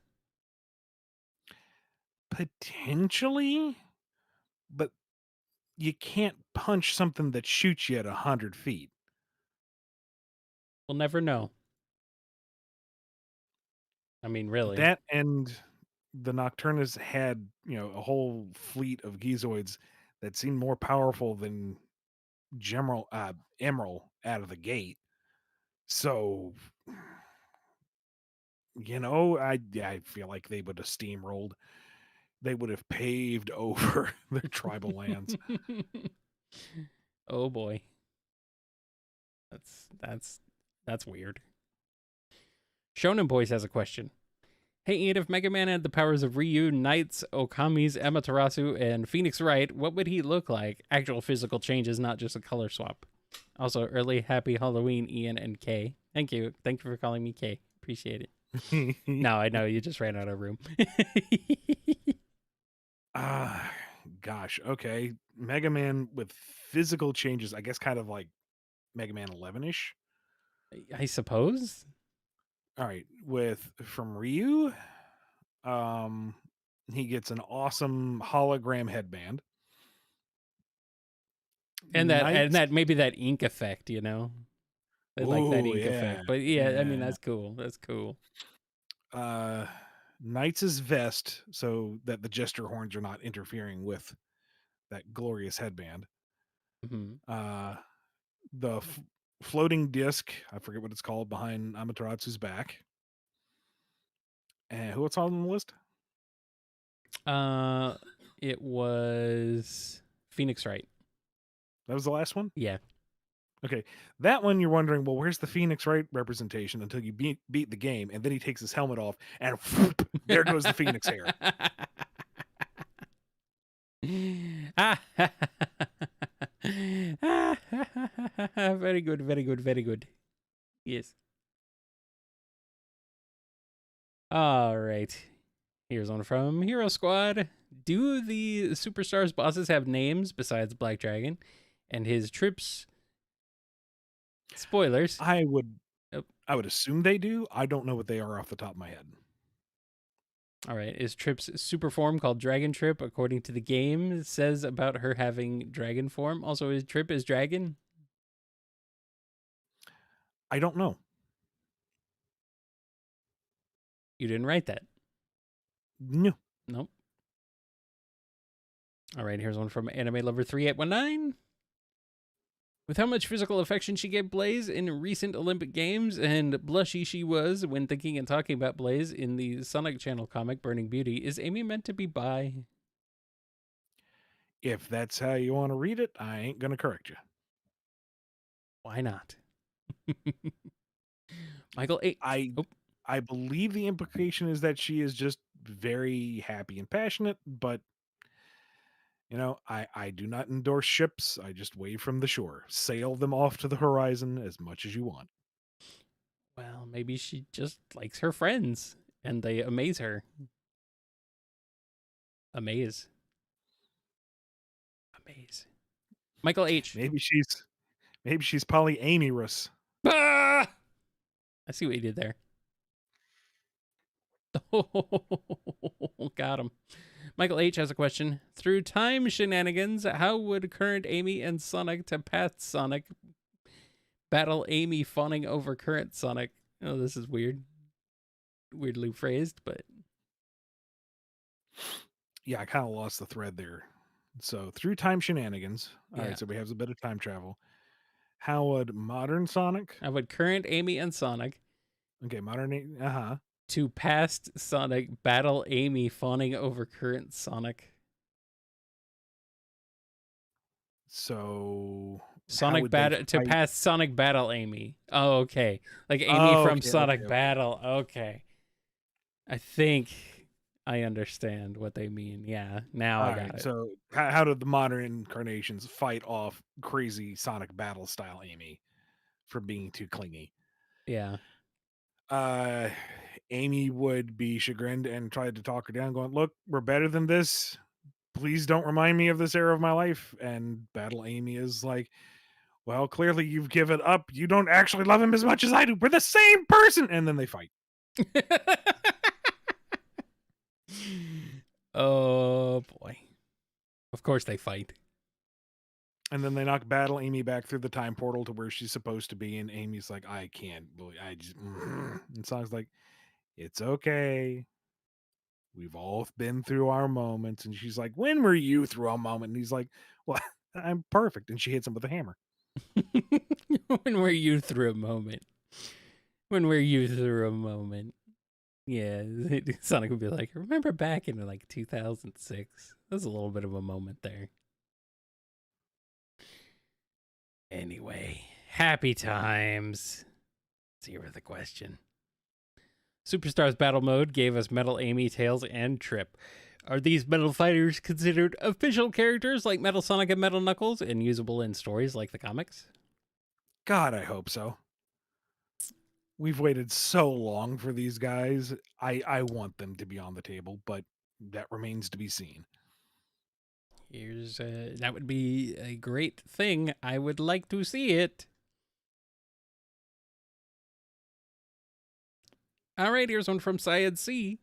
Potentially, but you can't punch something that shoots you at 100 feet. We'll never know. I mean, really. That and the Nocturnus had, a whole fleet of Gizoids that seemed more powerful than Emerald out of the gate. So, I feel like they would have steamrolled. They would have paved over their tribal lands. Oh boy. That's weird. Shonen Boys has a question. Hey Ian, if Mega Man had the powers of Ryu, Knights, Okami's Amaterasu, and Phoenix Wright, what would he look like? Actual physical changes, not just a color swap. Also, early happy Halloween, Ian and Kay. Thank you. Thank you for calling me Kay. Appreciate it. No, I know you just ran out of room. Gosh. Okay. Mega Man with physical changes, I guess kind of like Mega Man 11-ish. I suppose. All right. From Ryu, he gets an awesome hologram headband. And that maybe that ink effect, I like that ink effect. But yeah, I mean that's cool. That's cool. Knight's vest, so that the gesture horns are not interfering with that glorious headband. Mm-hmm. The floating disc, I forget what it's called, behind Amaterasu's back. And who else on the list? It was Phoenix Wright. That was the last one? Yeah. Okay. That one you're wondering, well, where's the Phoenix Wright representation until you beat the game, and then he takes his helmet off, and whoop, there goes the Phoenix hair. Very good, very good, very good. Yes. All right. Here's one from Hero Squad. Do the Superstars bosses have names besides Black Dragon? And his trips... Spoilers. I would assume they do. I don't know what they are off the top of my head. All right. Is Trip's super form called Dragon Trip, according to the game? It says about her having dragon form. Also, is Trip is dragon? I don't know. You didn't write that. No. Nope. All right. Here's one from Anime Lover 3819. With how much physical affection she gave Blaze in recent Olympic Games, and blushy she was when thinking and talking about Blaze in the Sonic Channel comic Burning Beauty, is Amy meant to be bi? If that's how you want to read it, I ain't going to correct you. Why not? Michael 8. I believe the implication is that she is just very happy and passionate, but I do not endorse ships. I just wave from the shore. Sail them off to the horizon as much as you want. Well, maybe she just likes her friends and they amaze her. Amaze. Michael H. Maybe she's polyamorous. Ah! I see what you did there. Got him. Michael H. has a question. Through time shenanigans, how would current Amy and Sonic to past Sonic battle Amy fawning over current Sonic? Oh, this is weird. Weirdly phrased, but... Yeah, I kind of lost the thread there. So through time shenanigans. All Yeah. right, so we have a bit of time travel. How would modern Sonic? How would current Amy and Sonic Okay, modern. to past Sonic battle Amy fawning over current Sonic? So Sonic battle to past Sonic battle Amy. Oh, okay. Like Amy from Sonic Battle. Okay. I think I understand what they mean. Yeah, now I got it. So how do the modern incarnations fight off crazy Sonic Battle style Amy for being too clingy? Yeah. Amy would be chagrined and try to talk her down, going, "Look, we're better than this. Please don't remind me of this era of my life." And Battle Amy is like, "Well, clearly you've given up. You don't actually love him as much as I do. We're the same person." And then they fight. Oh boy. Of course they fight. And then they knock Battle Amy back through the time portal to where she's supposed to be, and Amy's like, "I can't believe I just." And Sonic's like, "It's okay. We've all been through our moments." And she's like, "When were you through a moment?" And he's like, "Well, I'm perfect." And she hits him with a hammer. When were you through a moment? When were you through a moment? Yeah, Sonic would be like, remember back in like 2006? There's a little bit of a moment there. Anyway, happy times. Let's hear the question. Superstars Battle Mode gave us Metal Amy, Tails, and Trip. Are these Metal Fighters considered official characters like Metal Sonic and Metal Knuckles and usable in stories like the comics? God, I hope so. We've waited so long for these guys. I want them to be on the table, but that remains to be seen. Here's that would be a great thing. I would like to see it. All right, here's one from Syed C.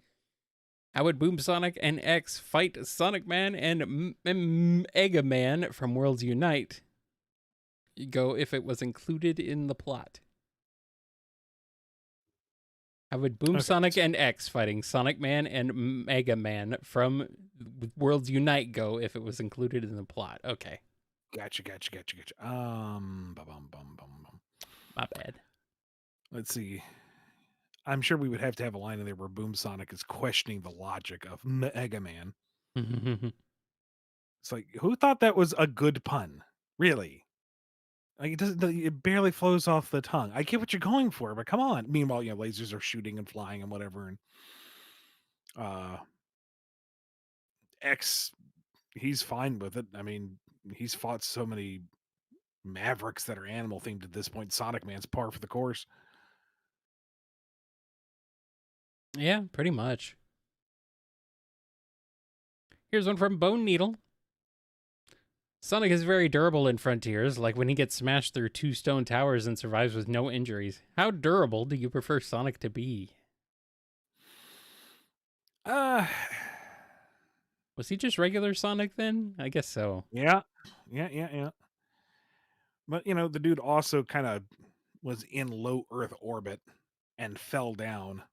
How would Boom Sonic and X fight Sonic Man and Mega Man from Worlds Unite go if it was included in the plot? How would Boom Sonic and X fighting Sonic Man and Mega Man from Worlds Unite go if it was included in the plot? Okay. Gotcha. My bad. Let's see. I'm sure we would have to have a line in there where Boom Sonic is questioning the logic of Mega Man. It's like, who thought that was a good pun? Really? Like, it barely flows off the tongue. I get what you're going for, but come on. Meanwhile, lasers are shooting and flying and whatever. And X, he's fine with it. I mean, he's fought so many Mavericks that are animal themed at this point. Sonic Man's par for the course. Yeah, pretty much. Here's one from Bone Needle. Sonic is very durable in Frontiers, like when he gets smashed through 2 stone towers and survives with no injuries. How durable do you prefer Sonic to be? Was he just regular Sonic then? I guess so. Yeah. But, the dude also kind of was in low Earth orbit and fell down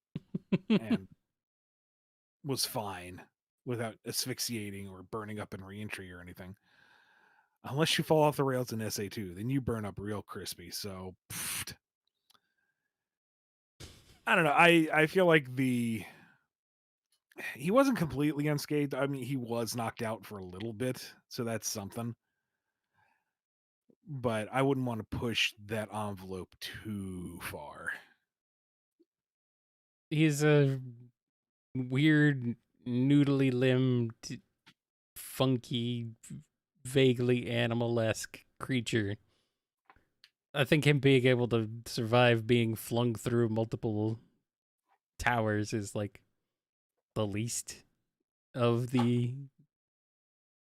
and was fine without asphyxiating or burning up in reentry or anything. Unless you fall off the rails in SA2, then you burn up real crispy. So, I don't know. I feel like he wasn't completely unscathed. I mean, he was knocked out for a little bit, so that's something. But I wouldn't want to push that envelope too far. He's a weird, noodly limbed, funky, vaguely animal-esque creature. I think him being able to survive being flung through multiple towers is like the least of the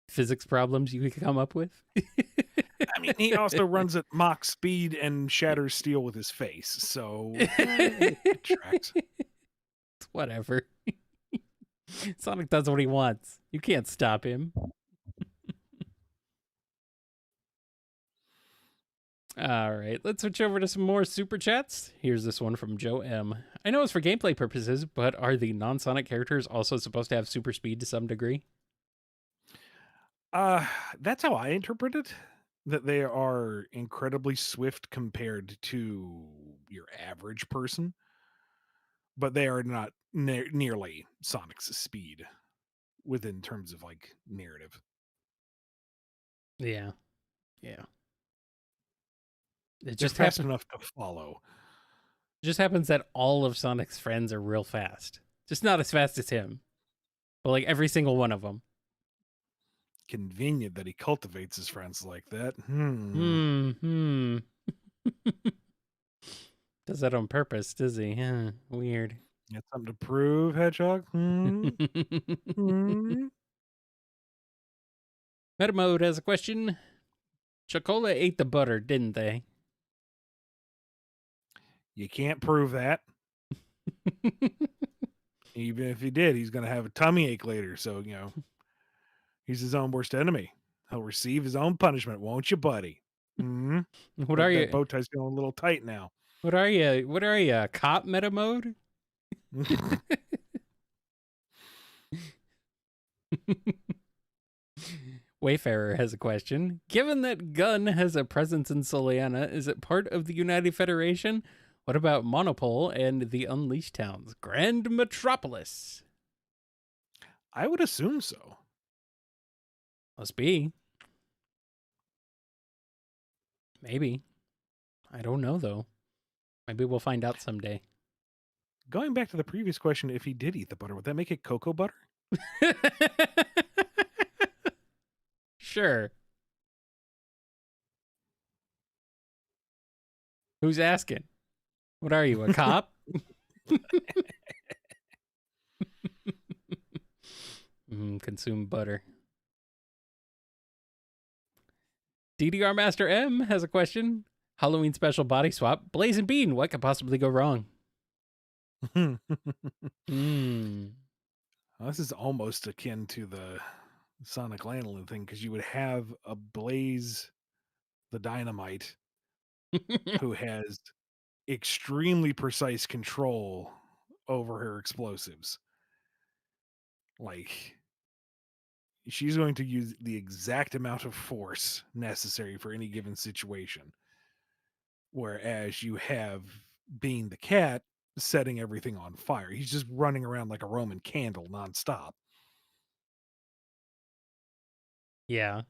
physics problems you could come up with. I mean, he also runs at Mach speed and shatters steel with his face, so it tracks. It's whatever. Sonic does what he wants. You can't stop him. All right, let's switch over to some more super chats. Here's this one from Joe M. I know it's for gameplay purposes, but are the non-Sonic characters also supposed to have super speed to some degree? That's how I interpret it. That they are incredibly swift compared to your average person, but they are not nearly Sonic's speed within terms of like narrative. Yeah. Yeah. It They're just fast happens. enough to follow. Just happens that all of Sonic's friends are real fast. Just not as fast as him, but like every single one of them. Convenient that he cultivates his friends like that. Does that on purpose, does he? Huh, weird. Got something to prove, Hedgehog? Meta Mode has a question. Chocola ate the butter, didn't they? You can't prove that. Even if he did, he's going to have a tummy ache later. So, he's his own worst enemy. He'll receive his own punishment, won't you, buddy? What are That you? bow tie's feeling a little tight now. What are you? What are you? Cop Meta Mode? Wayfarer has a question. Given that Gun has a presence in Soliana, is it part of the United Federation? What about Monopole and the Unleashed Towns? Grand Metropolis. I would assume so. Must be. Maybe. I don't know, though. Maybe we'll find out someday. Going back to the previous question, if he did eat the butter, would that make it cocoa butter? Sure. Who's asking? What are you, a cop? Consume butter. DDR Master M has a question. Halloween special body swap. Blaze and Bean, what could possibly go wrong? Well, this is almost akin to the Sonic Lanolin thing because you would have a Blaze the Dynamite who has extremely precise control over her explosives. Like, she's going to use the exact amount of force necessary for any given situation. Whereas you have Being the Cat setting everything on fire. He's just running around like a Roman candle nonstop. Yeah,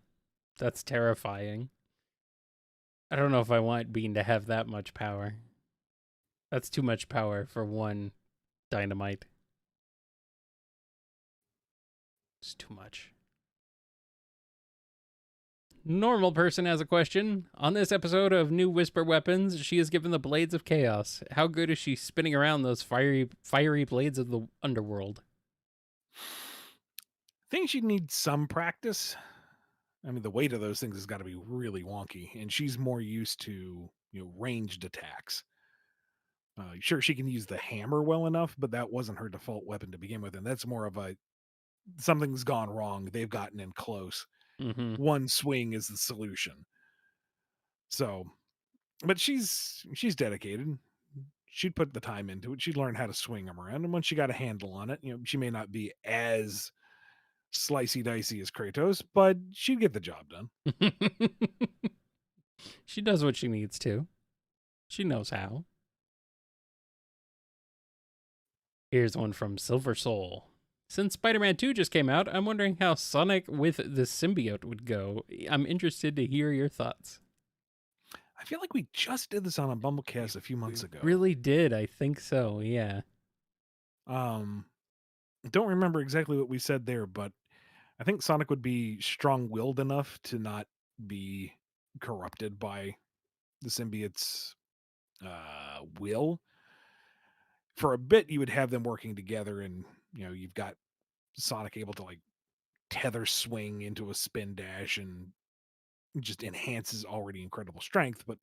that's terrifying. I don't know if I want Bean to have that much power. That's too much power for one dynamite. It's too much. Normal Person has a question. On this episode of New Whisper Weapons, she is given the Blades of Chaos. How good is she spinning around those fiery blades of the underworld? I think she needs some practice. I mean, the weight of those things has got to be really wonky, and she's more used to ranged attacks. Sure, she can use the hammer well enough, but that wasn't her default weapon to begin with, and that's more of a something's gone wrong. They've gotten in close. One swing is the solution. So, but she's dedicated. She'd put the time into it. She'd learn how to swing them around, and once she got a handle on it, she may not be as slicey dicey as Kratos, but she'd get the job done. She does what she needs to. She knows how. Here's one from Silver Soul. Since Spider-Man 2 just came out, I'm wondering how Sonic with the symbiote would go. I'm interested to hear your thoughts. I feel like we just did this on a BumbleKast a few months ago. Really did. I think so. Yeah. Don't remember exactly what we said there, but I think Sonic would be strong-willed enough to not be corrupted by the symbiote's will. for a bit you would have them working together, and you've got Sonic able to like tether swing into a spin dash and just enhances already incredible strength. But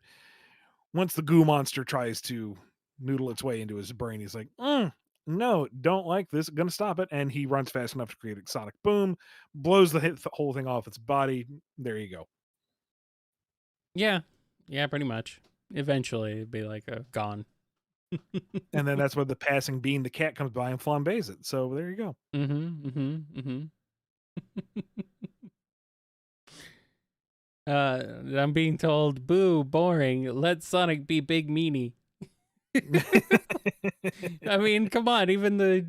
once the goo monster tries to noodle its way into his brain, he's like, no, don't like this, gonna stop it. And he runs fast enough to create a sonic boom, blows the whole thing off its body. There you go. Yeah. Yeah, pretty much. Eventually, it'd be like gone. And then that's where the passing bean, the cat, comes by and flambés it. So there you go. I'm being told, boo, boring. Let Sonic be Big Meanie. I mean, come on. Even the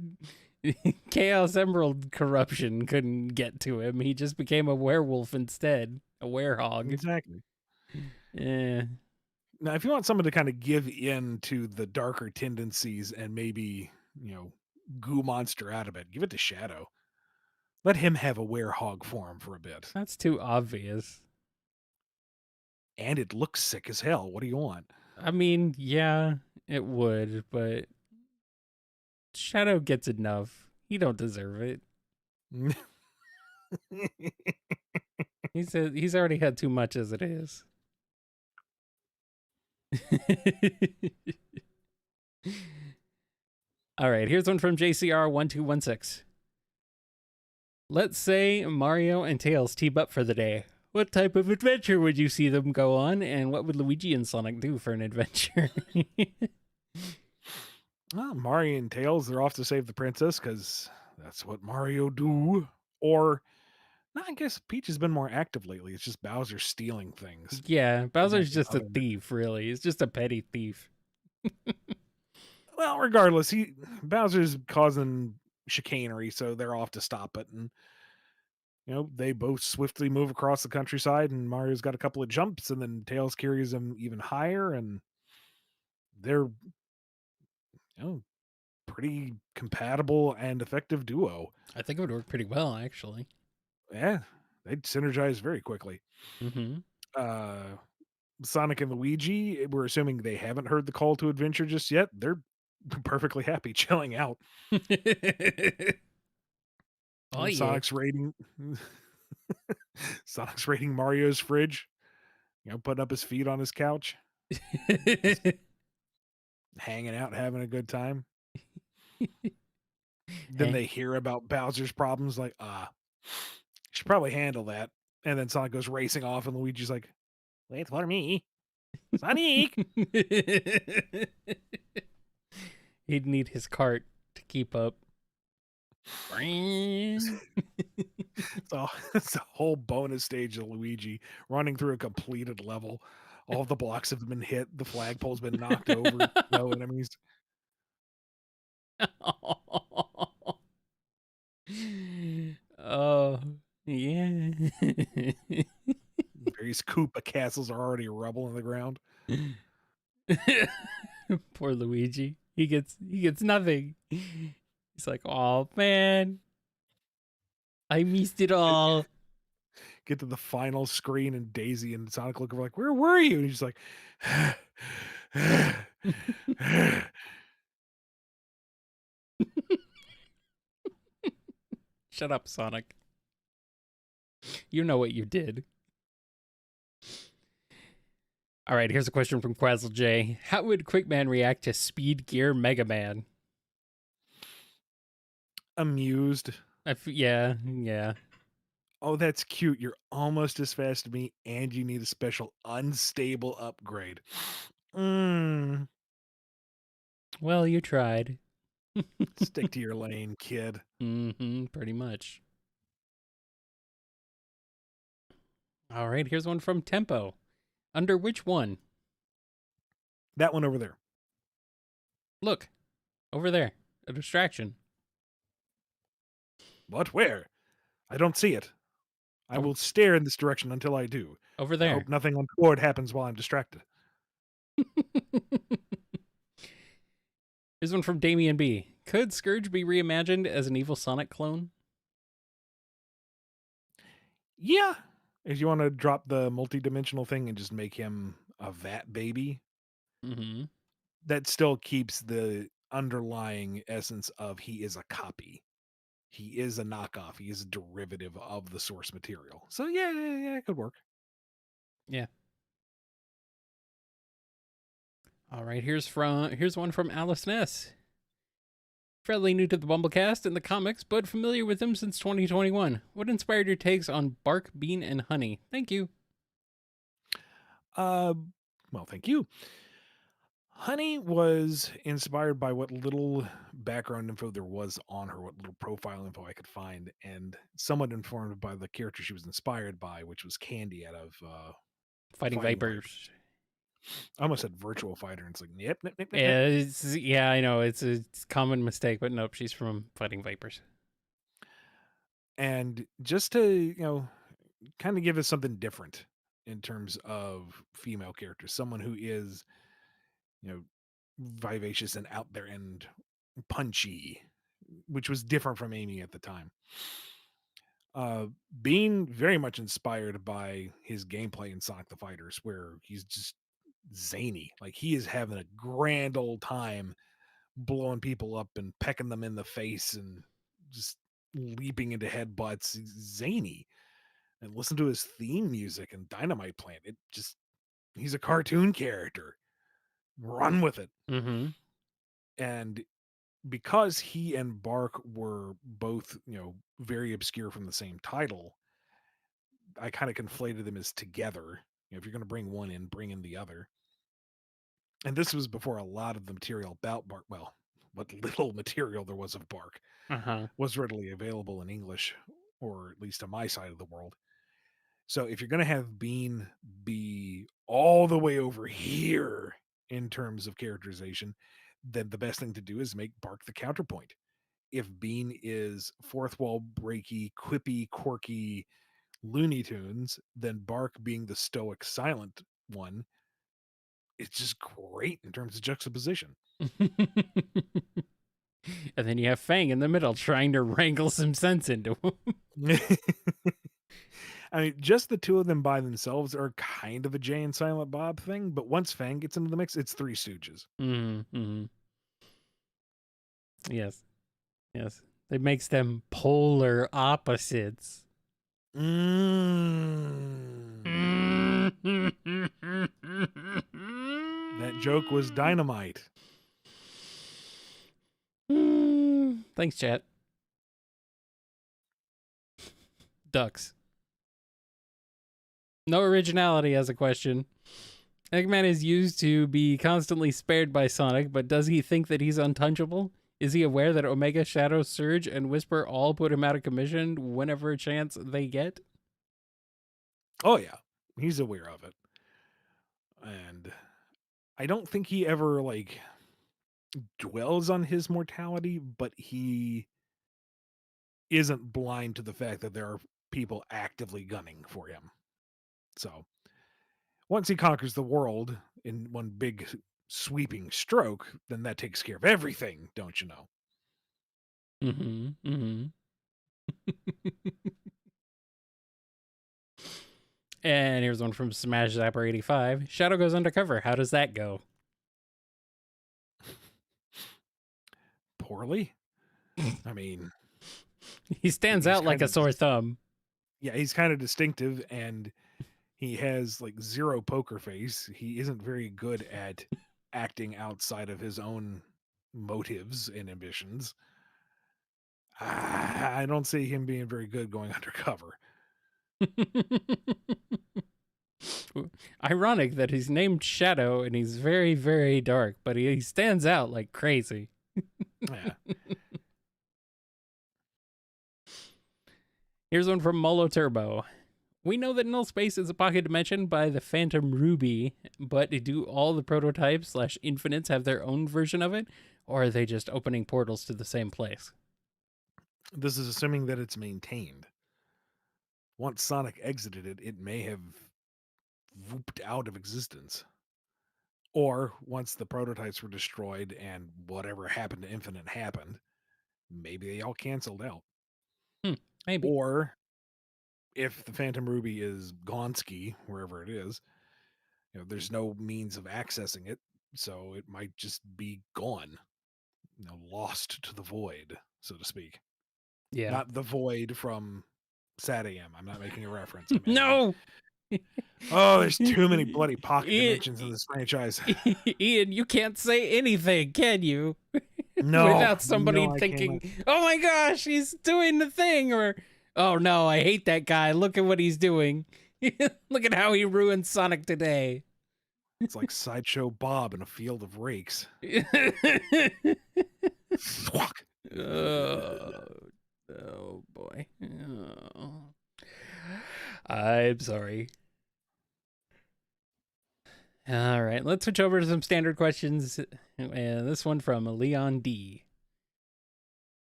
Chaos Emerald corruption couldn't get to him. He just became a werewolf instead. A werehog. Exactly. Yeah. Now, if you want someone to kind of give in to the darker tendencies and maybe, goo monster out of it, give it to Shadow. Let him have a werehog form for a bit. That's too obvious. And it looks sick as hell. What do you want? I mean, yeah, it would, but Shadow gets enough. He don't deserve it. He's already had too much as it is. All right, here's one from JCR1216. Let's say Mario and Tails team up for the day. What type of adventure would you see them go on, and what would Luigi and Sonic do for an adventure? Well, Mario and Tails, they're off to save the princess because that's what Mario do. Or, no, I guess Peach has been more active lately. It's just Bowser stealing things. Yeah, Bowser's just a Other than- thief, really. He's just a petty thief. Well, regardless, Bowser's causing chicanery, so they're off to stop it. And they both swiftly move across the countryside, and Mario's got a couple of jumps, and then Tails carries him even higher, and they're pretty compatible and effective duo. I think it would work pretty well, actually. Yeah, they'd synergize very quickly. Mm-hmm. Sonic and Luigi, we're assuming they haven't heard the call to adventure just yet. They're perfectly happy chilling out. Oh, yeah. Sonic's raiding Mario's fridge, putting up his feet on his couch, hanging out, having a good time. Then they hear about Bowser's problems, like, should probably handle that. And then Sonic goes racing off, and Luigi's like, wait for me, Sonic. He'd need his cart to keep up. So it's a whole bonus stage of Luigi running through a completed level. All of the blocks have been hit. The flagpole's been knocked over. No enemies. Oh, yeah. Various Koopa castles are already rubble in the ground. Poor Luigi. He gets nothing. He's like, oh man, I missed it all. Get to the final screen, and Daisy and Sonic look over like, where were you? And he's just like, Shut up, Sonic. You know what you did. All right, here's a question from Quazzle J. How would Quickman react to Speed Gear Mega Man? amused. Yeah. Oh, that's cute. You're almost as fast as me, and you need a special unstable upgrade. Well, you tried. Stick to your lane, kid. Mm-hmm, pretty much. All right, here's one from Tempo. Under which one? That one over there. Look, over there. A distraction. What? Where? I don't see it. I will stare in this direction until I do. Over I there. hope nothing untoward happens while I'm distracted. Here's one from Damien B. Could Scourge be reimagined as an evil Sonic clone? Yeah. If you want to drop the multi-dimensional thing and just make him a vat baby, Mm-hmm. that still keeps the underlying essence of he is a copy. He is a knockoff. He is a derivative of the source material. So yeah, it could work. Yeah. All right, here's one from Alice Ness. Fairly new to the BumbleKast and the comics, but familiar with them since 2021. What inspired your takes on Bark, Bean, and Honey? Thank you. Well, thank you. Honey was inspired by what little background info there was on her, what little profile info I could find, and somewhat informed by the character she was inspired by, which was Candy out of Fighting Vipers. I almost said Virtual Fighter, and it's like, yep. Yeah, I know. It's a common mistake, but nope, she's from Fighting Vipers. And just to, kind of give us something different in terms of female characters, someone who is, vivacious and out there and punchy, which was different from Amy at the time. Being very much inspired by his gameplay in Sonic the Fighters, where he's just zany. Like he is having a grand old time blowing people up and pecking them in the face and just leaping into headbutts. He's zany. And listen to his theme music and Dynamite Plant. He's a cartoon character. Run with it. Mm-hmm. And because he and Bark were both, very obscure from the same title, I kind of conflated them as together. If you're going to bring one in, bring in the other. And this was before a lot of the material about Bark, well, what little material there was of Bark, was readily available in English, or at least on my side of the world. So if you're going to have Bean be all the way over here in terms of characterization, then the best thing to do is make Bark the counterpoint. If Bean is fourth wall breaky, quippy, quirky Looney Tunes, then Bark being the stoic, silent one, it's just great in terms of juxtaposition. And then you have Fang in the middle trying to wrangle some sense into him. I mean, just the two of them by themselves are kind of a Jay and Silent Bob thing, but once Fang gets into the mix, it's Three Stooges. Mm-hmm. Yes. It makes them polar opposites. That joke was dynamite. Thanks, chat. Ducks. No originality as a question. Eggman is used to be constantly spared by Sonic, but does he think that he's untouchable? Is he aware that Omega, Shadow, Surge, and Whisper all put him out of commission whenever a chance they get? Oh, yeah. He's aware of it. And I don't think he ever, dwells on his mortality, but he isn't blind to the fact that there are people actively gunning for him. So once he conquers the world in one big sweeping stroke, then that takes care of everything, don't you know? Mm-hmm. And here's one from Smash Zapper 85. Shadow goes undercover. How does that go? Poorly. I mean, he stands out like a sore thumb. Yeah, he's kind of distinctive, and he has zero poker face. He isn't very good at acting outside of his own motives and ambitions. I don't see him being very good going undercover. Ironic that he's named Shadow and he's very, very dark, but he stands out like crazy. Yeah. Here's one from Molo Turbo. We know that null space is a pocket dimension by the Phantom Ruby, but do all the prototypes / infinites have their own version of it, or are they just opening portals to the same place? This is assuming that it's maintained. Once Sonic exited it, it may have whooped out of existence. Or once the prototypes were destroyed and whatever happened to Infinite happened, maybe they all canceled out. Maybe. Or if the Phantom Ruby is Gonski, wherever it is, there's no means of accessing it, so it might just be gone. lost to the void, so to speak. Yeah. Not the void from Sad AM. I'm not making a reference. I mean, No. oh, there's too many bloody pocket Ian, dimensions in this franchise. Ian, you can't say anything, can you? No, Without somebody no, I thinking, cannot. "Oh my gosh, he's doing the thing," or "Oh no, I hate that guy. Look at what he's doing. Look at how he ruined Sonic today." It's like Sideshow Bob in a field of rakes. Fuck. Oh boy. Oh. I'm sorry. All right, let's switch over to some standard questions. And this one from Leon D.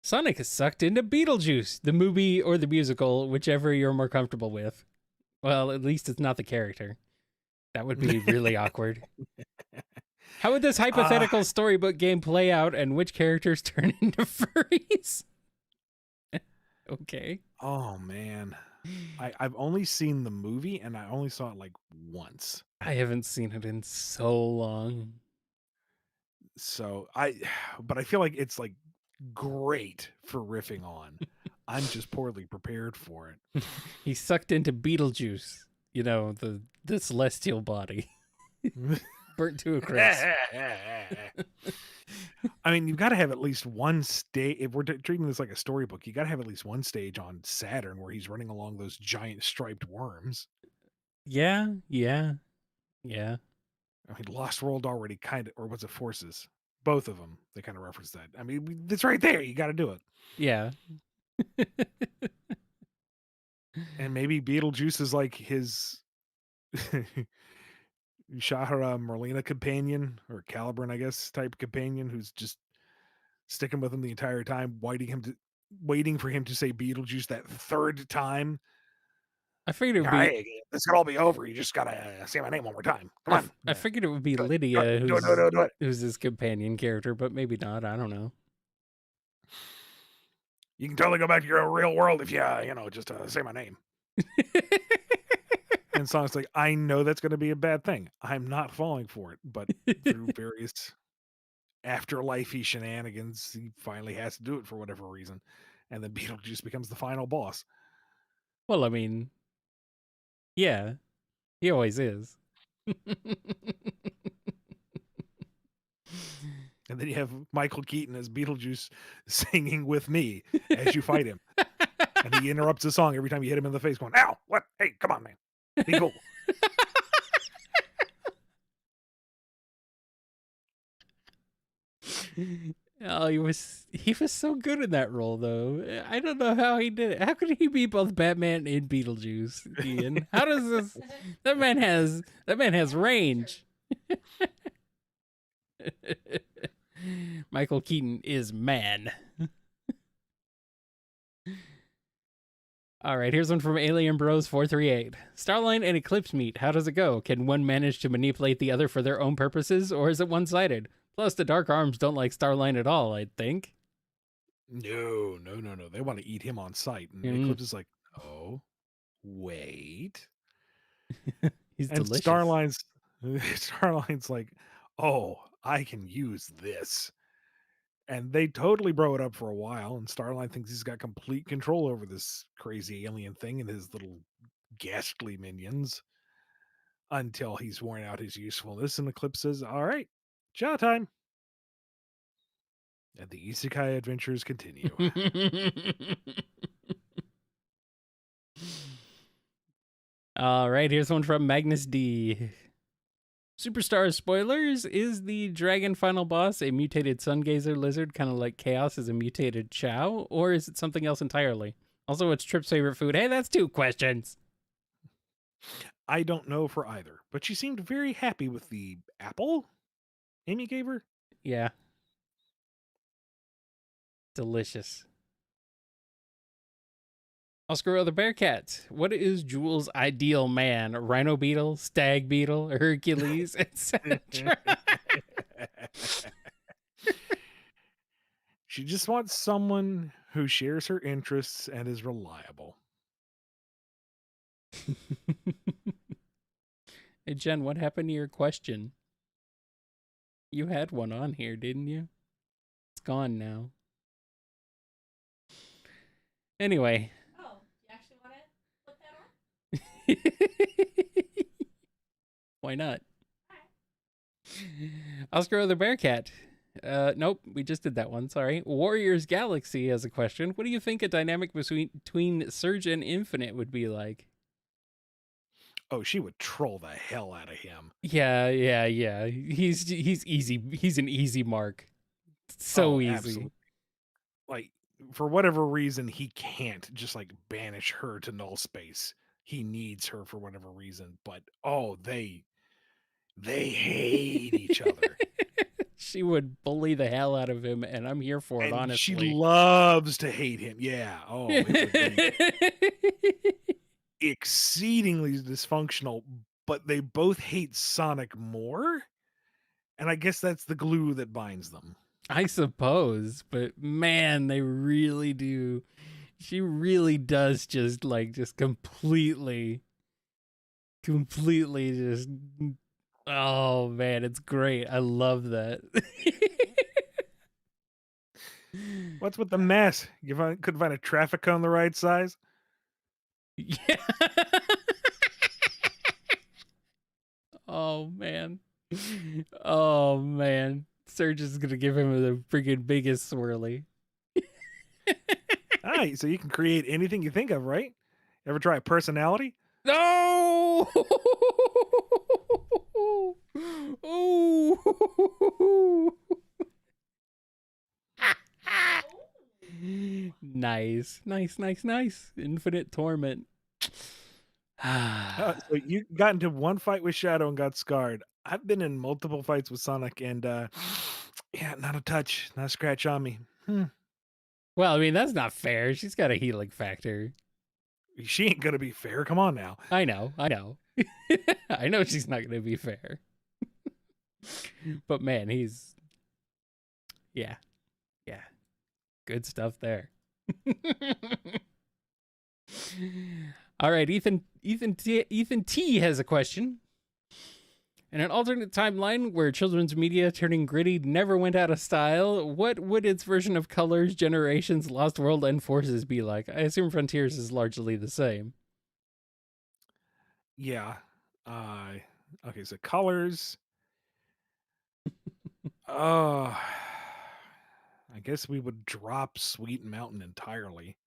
Sonic is sucked into Beetlejuice, the movie or the musical, whichever you're more comfortable with. Well, at least it's not the character. That would be really awkward. How would this hypothetical storybook game play out, and which characters turn into furries? Okay. Oh man, I've only seen the movie, and I only saw it like once. I haven't seen it in so long. So but I feel like it's like great for riffing on. I'm just poorly prepared for it. He's sucked into Beetlejuice, the celestial body. Burnt to a crisp. I mean, you've got to have at least one stage. If we're treating this like a storybook, you got to have at least one stage on Saturn where he's running along those giant striped worms. Yeah. I mean, Lost World already kind of, or was it Forces? Both of them, they kind of reference that. I mean, it's right there. You got to do it. Yeah. And maybe Beetlejuice is like his Shahara Merlina companion, or Calibran, I guess, type companion, who's just sticking with him the entire time, waiting for him to say Beetlejuice that third time. I figured it would be. Hey, this could all be over. You just gotta say my name one more time. Come on. I figured it would be Do it, Lydia, do it. who's his companion character, but maybe not. I don't know. You can totally go back to your real world if you, just say my name. And Sonic's like, I know that's going to be a bad thing. I'm not falling for it. But through various afterlife-y shenanigans, he finally has to do it for whatever reason. And then Beetlejuice becomes the final boss. Well, I mean, yeah, he always is. And then you have Michael Keaton as Beetlejuice singing with me as you fight him. And he interrupts the song every time you hit him in the face going, ow, what? Hey, come on, man. Be cool. Oh, he was so good in that role, though. I don't know how he did it. How could he be both Batman and Beetlejuice, Ian? How does this? That man has range. Michael Keaton is man. All right, here's one from Alien Bros 438. Starline and Eclipse meet. How does it go? Can one manage to manipulate the other for their own purposes, or is it one-sided? Plus, the Dark Arms don't like Starline at all, I'd think. No. They want to eat him on sight. And Eclipse is like, oh, wait. He's and delicious. Starline's like, oh, I can use this. And they totally bro it up for a while, and Starline thinks he's got complete control over this crazy alien thing and his little ghastly minions until he's worn out his usefulness, and Eclipse says, all right, chow time. And the isekai adventures continue. All right, here's one from Magnus D. Superstar spoilers, is the dragon final boss a mutated sungazer lizard, kind of like Chaos is a mutated Chow, or is it something else entirely? Also, what's Trip's favorite food? Hey, that's 2 questions. I don't know for either, but she seemed very happy with the apple Amy gave her. Yeah. Delicious. Oscar Other Bearcat. What is Jules' ideal man? Rhino beetle, stag beetle, Hercules, etc. She just wants someone who shares her interests and is reliable. Hey, Jen, what happened to your question? You had one on here, didn't you? gone now. Anyway. Oh, you actually want to put that on? Why not? Alright. Oscar the Bearcat. Nope, we just did that one. Sorry. Warriors Galaxy has a question. What do you think a dynamic between Surge and Infinite would be like? Oh, she would troll the hell out of him. Yeah. He's easy. He's an easy mark. So easy. Absolutely. Like, for whatever reason, he can't just like banish her to null space. He needs her for whatever reason, but they hate each other. She would bully the hell out of him, and I'm here for it, And honestly. she loves to hate him. Yeah. Oh, it would be exceedingly dysfunctional, but they both hate Sonic more. And I guess that's the glue that binds them. I suppose, but man, they really do. She really does just completely just. Oh man, it's great. I love that. What's with the mess? Couldn't find a traffic cone the right size? Yeah. Oh man. Oh man. Surge is gonna give him the freaking biggest swirly. Alright, so you can create anything you think of, right? Ever try a personality? No! Oh! Nice. Infinite torment. So you got into one fight with Shadow and got scarred. I've been in multiple fights with Sonic and yeah, not a touch, not a scratch on me. Well, I mean, that's not fair. She's got a healing factor. She ain't gonna be fair. Come on now. I know. I know she's not gonna be fair. But man, he's yeah. Good stuff there. All right, Ethan T has a question. In an alternate timeline where children's media turning gritty never went out of style, what would its version of Colors, Generations, Lost World, and Forces be like? I assume Frontiers is largely the same. Yeah. Okay, so colors. I guess we would drop Sweet Mountain entirely.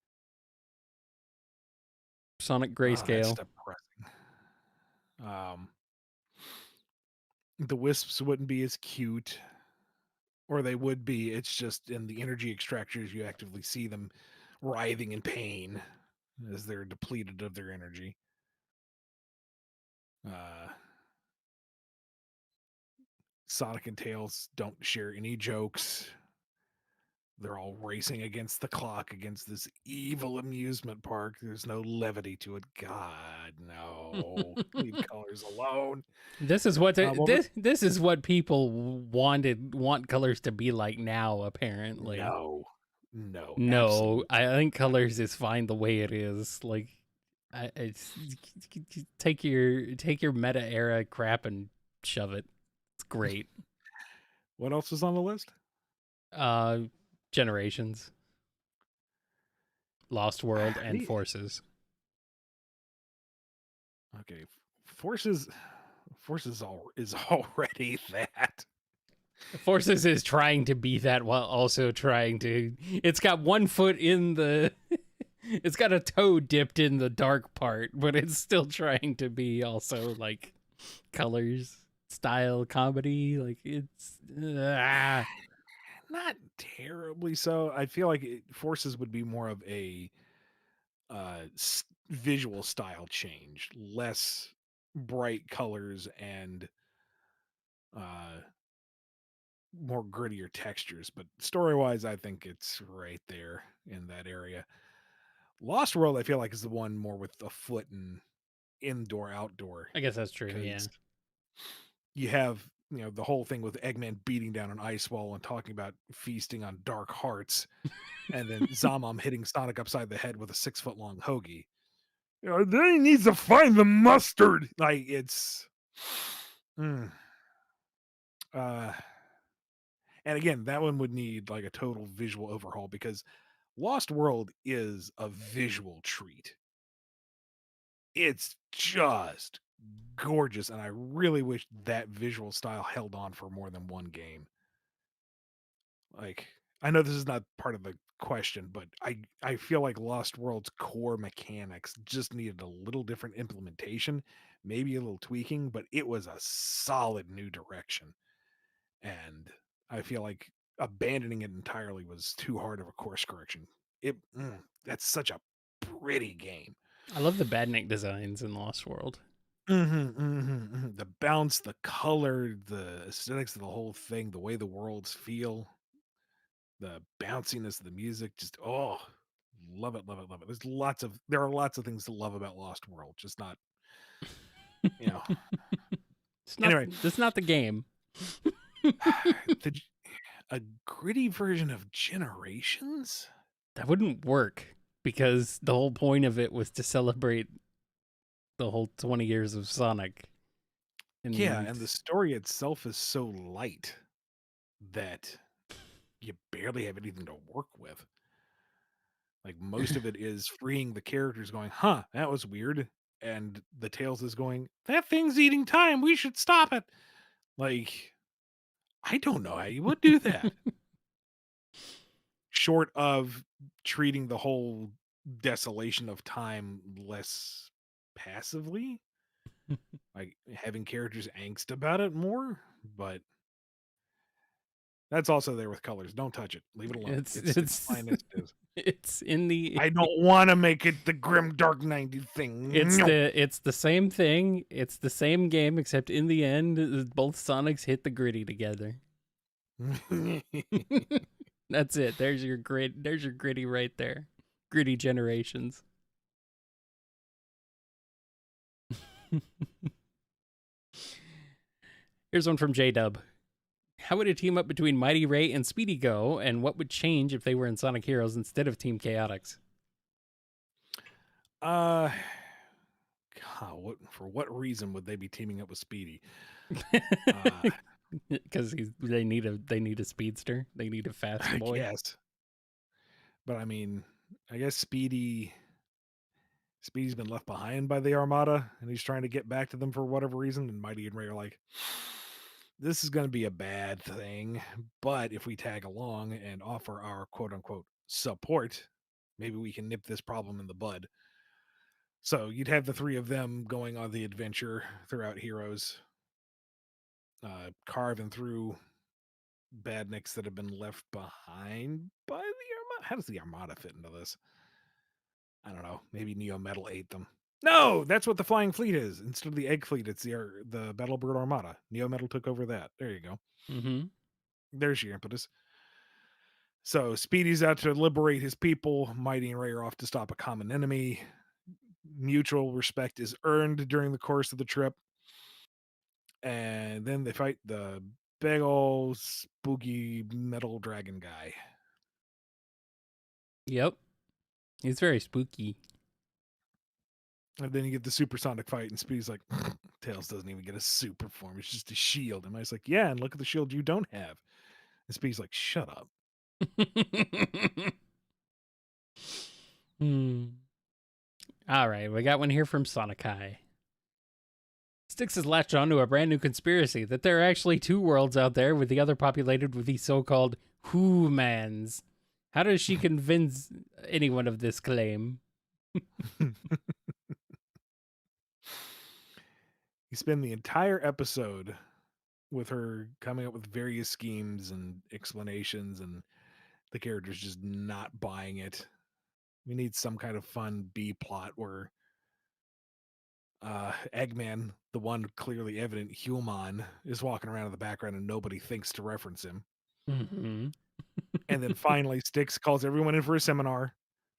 Sonic That's Grayscale. depressing. The Wisps wouldn't be as cute, or they would be. It's just in the energy extractors, you actively see them writhing in pain as they're depleted of their energy. Sonic and Tails don't share any jokes. They're all racing against the clock against this evil amusement park. There's no levity to it. God, no. Leave colors alone. This is what this is what people want Colors to be like now, apparently. No. I think Colors is fine the way it is. Like, take your meta era crap and shove it. It's great. What else is on the list? Generations, Lost World, and Forces. Okay, Forces is already that. Forces is trying to be that while also trying to. It's got one foot in the. It's got a toe dipped in the dark part, but it's still trying to be also like Colors style comedy. Like it's. Not terribly so. I feel like Forces would be more of a visual style change, less bright colors and more grittier textures. But story-wise, I think it's right there in that area. Lost World, I feel like, is the one more with a foot in indoor, outdoor. I guess that's true, yeah. You have, the whole thing with Eggman beating down an ice wall and talking about feasting on dark hearts, and then Zamam hitting Sonic upside the head with a 6-foot-long hoagie. Then he needs to find the mustard. Like, it's... And again, that one would need like a total visual overhaul because Lost World is a visual treat. It's just gorgeous, and I really wish that visual style held on for more than one game. Like, I know this is not part of the question, but I feel like Lost World's core mechanics just needed a little different implementation, maybe a little tweaking, but it was a solid new direction. And I feel like abandoning it entirely was too hard of a course correction. That's such a pretty game. I love the badnik designs in Lost World. The bounce, the color, the aesthetics of the whole thing, the way the worlds feel, the bounciness of the music, just love it, love it, love it. There are lots of things to love about Lost World, just not, you know. It's not. Anyway, That's not the game. the, a gritty version of Generations. That wouldn't work because the whole point of it was to celebrate the whole 20 years of Sonic. Yeah, and the story itself is so light that you barely have anything to work with. Like most of it is freeing the characters going, huh, that was weird. And the Tails is going, that thing's eating time. We should stop it. Like, I don't know how you would do that. Short of treating the whole desolation of time less passively, like having characters angst about it more, but that's also there with colors. Don't touch it. Leave it alone. It's fine as it is. It's in the. I don't want to make it the grim dark 90s thing. It's the same thing. It's the same game, except in the end, both Sonics hit the gritty together. That's it. There's your gritty right there. Gritty Generations. Here's one from J-Dub. How would a team up between Mighty Ray and Speedy go, and what would change if they were in Sonic Heroes instead of Team Chaotix? God, for what reason would they be teaming up with Speedy? Because they need a speedster. They need a fast boy. Yes, but I mean, I guess Speedy's been left behind by the Armada, and he's trying to get back to them for whatever reason. And Mighty and Ray are like, this is going to be a bad thing, but if we tag along and offer our quote unquote support, maybe we can nip this problem in the bud. So you'd have the three of them going on the adventure throughout Heroes, carving through badniks that have been left behind by the Armada. How does the Armada fit into this? I don't know. Maybe Neo Metal ate them. No, that's what the Flying Fleet is. Instead of the Egg Fleet, it's the Battlebird Armada. Neo Metal took over that. There you go. Mm-hmm. There's your impetus. So Speedy's out to liberate his people. Mighty and Ray are off to stop a common enemy. Mutual respect is earned during the course of the trip. And then they fight the big old spooky metal dragon guy. Yep. He's very spooky. And then you get the supersonic fight, and Speedy's like, Tails doesn't even get a super form. It's just a shield. And Mike's like, yeah, and look at the shield you don't have. And Speedy's like, shut up. All right, we got one here from Sonic High. Styx has latched onto a brand new conspiracy that there are actually two worlds out there, with the other populated with the so-called humans. How does she convince anyone of this claim? You spend the entire episode with her coming up with various schemes and explanations, and the character's just not buying it. We need some kind of fun B plot where Eggman, the one clearly evident human, is walking around in the background and nobody thinks to reference him. Mm-hmm. And then finally, Styx calls everyone in for a seminar,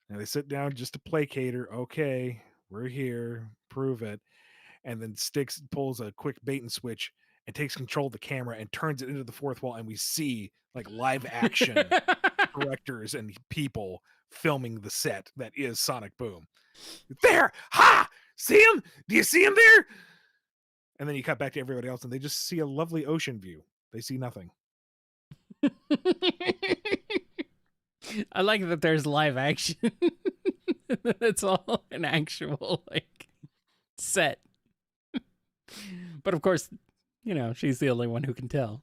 and they sit down just to placate her. Okay, we're here, prove it. And then Styx pulls a quick bait and switch and takes control of the camera and turns it into the fourth wall, and we see like live action directors and people filming the set that is Sonic Boom. There! Ha! See him? Do you see him there? And then you cut back to everybody else, and they just see a lovely ocean view. They see nothing. I like that there's live action. It's all an actual like set. But of course, she's the only one who can tell.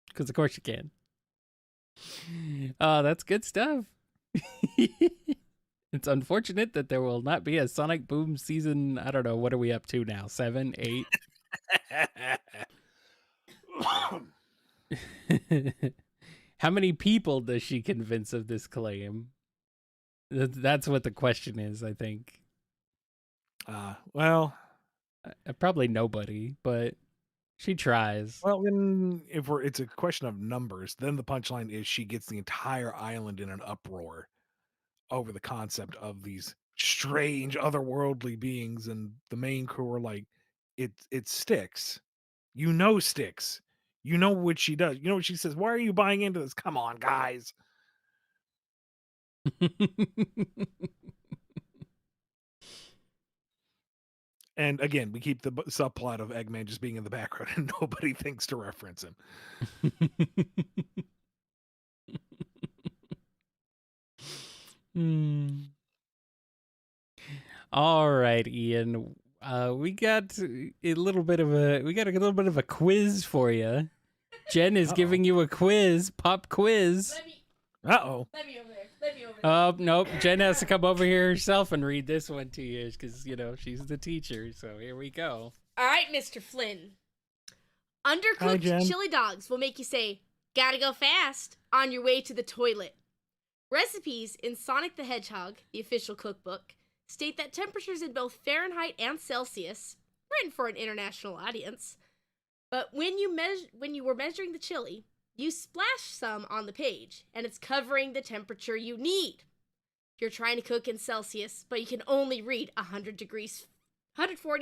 Because of course you can. Oh, that's good stuff. It's unfortunate that there will not be a Sonic Boom season. I don't know. What are we up to now? 7, 8? How many people does she convince of this claim? That's what the question is, I think. Well, probably nobody, but she tries. Well, then it's a question of numbers, then the punchline is she gets the entire island in an uproar over the concept of these strange otherworldly beings, and the main crew are like, it sticks. Sticks. You know what she does. You know what she says. Why are you buying into this? Come on, guys. And again, we keep the subplot of Eggman just being in the background and nobody thinks to reference him. All right, Ian. We got a little bit of a quiz for you. Jen is giving you a quiz, pop quiz. Let me over there. Oh, nope. Jen has to come over here herself and read this one to you because, she's the teacher. So here we go. All right, Mr. Flynn. Undercooked chili dogs will make you say, gotta go fast, on your way to the toilet. Recipes in Sonic the Hedgehog, the official cookbook, state that temperatures in both Fahrenheit and Celsius, written for an international audience, but when you were measuring the chili, you splash some on the page, and it's covering the temperature you need. You're trying to cook in Celsius, but you can only read 140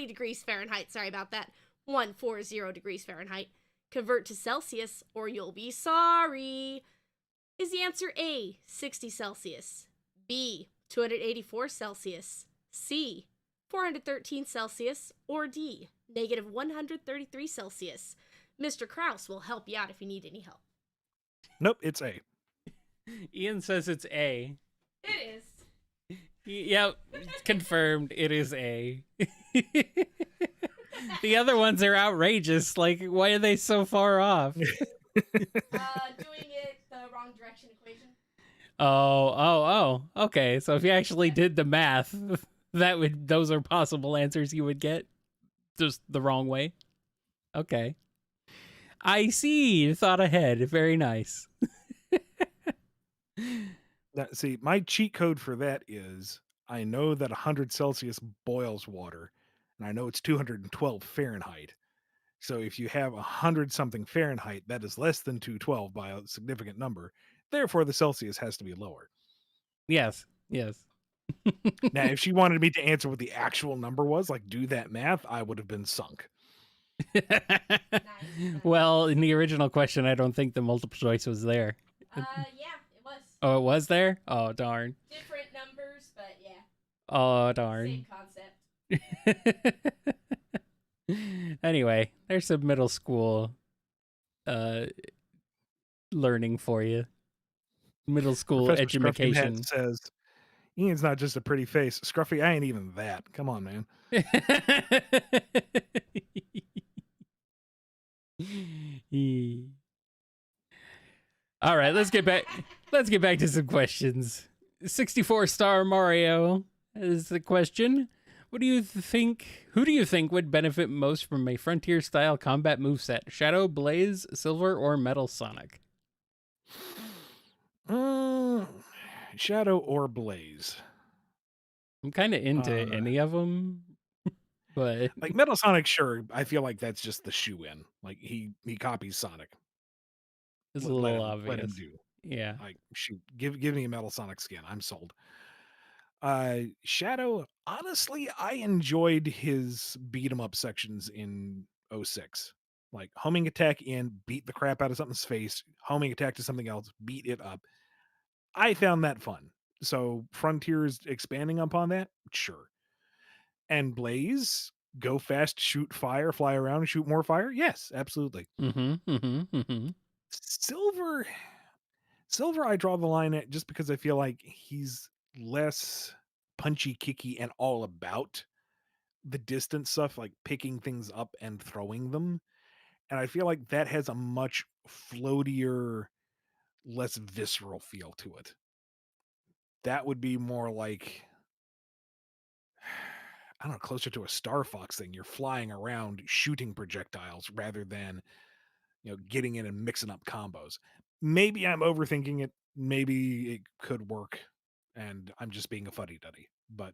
degrees Fahrenheit, 140 degrees Fahrenheit. Convert to Celsius, or you'll be sorry. Is the answer A, 60 Celsius, B, 284 Celsius, C, 413 Celsius, or D, negative 133 Celsius? Mr. Krause will help you out if you need any help. Nope, it's A. Ian says it's A. It is. Yep, confirmed. It is A. The other ones are outrageous. Like, why are they so far off? Doing it the wrong direction equation. Oh. Okay, so if you actually did the math, those are possible answers you would get, just the wrong way. Okay. I see. You thought ahead. Very nice. See, my cheat code for that is I know that 100 Celsius boils water, and I know it's 212 Fahrenheit. So if you have 100 something Fahrenheit, that is less than 212 by a significant number. Therefore, the Celsius has to be lower. Yes. Now, if she wanted me to answer what the actual number was, like do that math, I would have been sunk. Nice. Well, in the original question, I don't think the multiple choice was there. Yeah, it was. Oh, it was there? Oh, darn. Different numbers, but yeah. Oh, darn. Same concept. Anyway, there's some middle school learning for you. Middle school Professor education. Says, Ian's not just a pretty face. Scruffy, I ain't even that. Come on, man. All right, let's get back to some questions. 64-star Mario is the question. Who do you think would benefit most from a Frontier style combat moveset? Shadow, Blaze, Silver, or Metal Sonic? Shadow or Blaze. I'm kind of into any of them, but like Metal Sonic, sure. I feel like that's just the shoe-in. Like he copies Sonic. It's a little obvious. Let him do. Yeah. Like shoot, give me a Metal Sonic skin. I'm sold. Shadow, honestly, I enjoyed his beat 'em up sections in 06. Like homing attack in, beat the crap out of something's face, homing attack to something else, beat it up. I found that fun. So Frontiers expanding upon that, sure. And Blaze, go fast, shoot fire, fly around and shoot more fire. Yes, absolutely. Silver, I draw the line at just because I feel like he's less punchy, kicky, and all about the distance stuff, like picking things up and throwing them. And I feel like that has a much floatier, less visceral feel to it. That would be more like, I don't know, closer to a Star Fox thing. You're flying around shooting projectiles rather than, getting in and mixing up combos. Maybe I'm overthinking it. Maybe it could work and I'm just being a fuddy duddy, but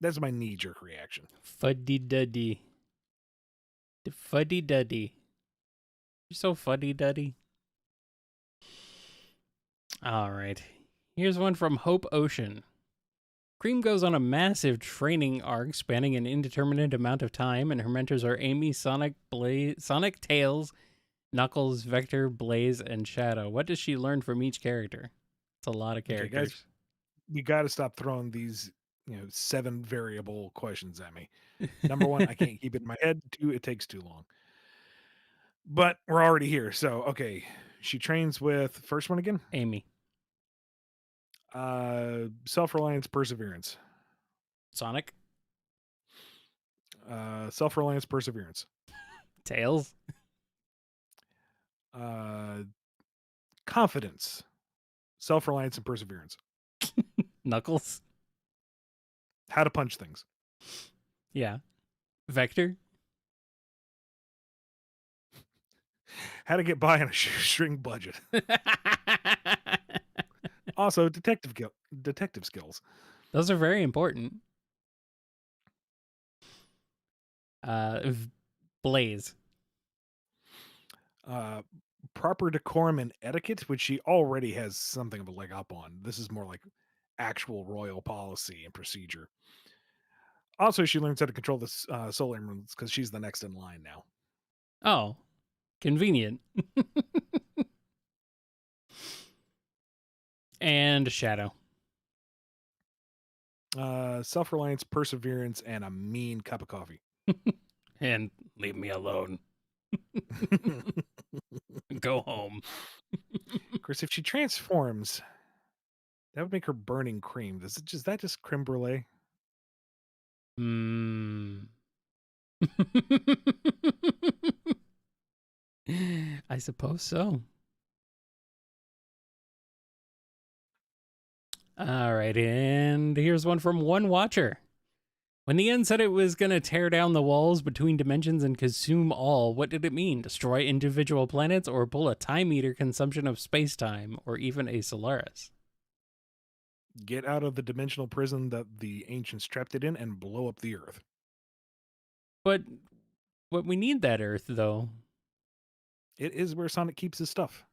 that's my knee jerk reaction. Fuddy duddy. The fuddy duddy. You're so fuddy duddy. All right. Here's one from Hope Ocean. Cream goes on a massive training arc spanning an indeterminate amount of time, and her mentors are Amy, Sonic, Tails, Knuckles, Vector, Blaze, and Shadow. What does she learn from each character? It's a lot of characters. Okay, guys, you got to stop throwing these, 7 variable questions at me. Number 1, I can't keep it in my head. 2, it takes too long. But we're already here. So, okay, she trains with first one again. Amy. Self-reliance, perseverance. Sonic. Self-reliance, perseverance. Tails. Confidence, self-reliance, and perseverance. Knuckles. How to punch things. Yeah. Vector. How to get by on a string budget. Also, detective skills. Those are very important. Blaze. Proper decorum and etiquette, which she already has something of a leg up on. This is more like actual royal policy and procedure. Also, she learns how to control the solar emeralds because she's the next in line now. Oh, convenient. And Shadow. Self-reliance, perseverance, and a mean cup of coffee. And leave me alone. Go home. Of course, if she transforms, that would make her burning cream. Is that just creme brulee? I suppose so. All right, and here's one from One Watcher. When the end said it was going to tear down the walls between dimensions and consume all, what did it mean? Destroy individual planets or pull a time eater consumption of space-time or even a Solaris? Get out of the dimensional prison that the ancients trapped it in and blow up the Earth. But we need that Earth, though. It is where Sonic keeps his stuff.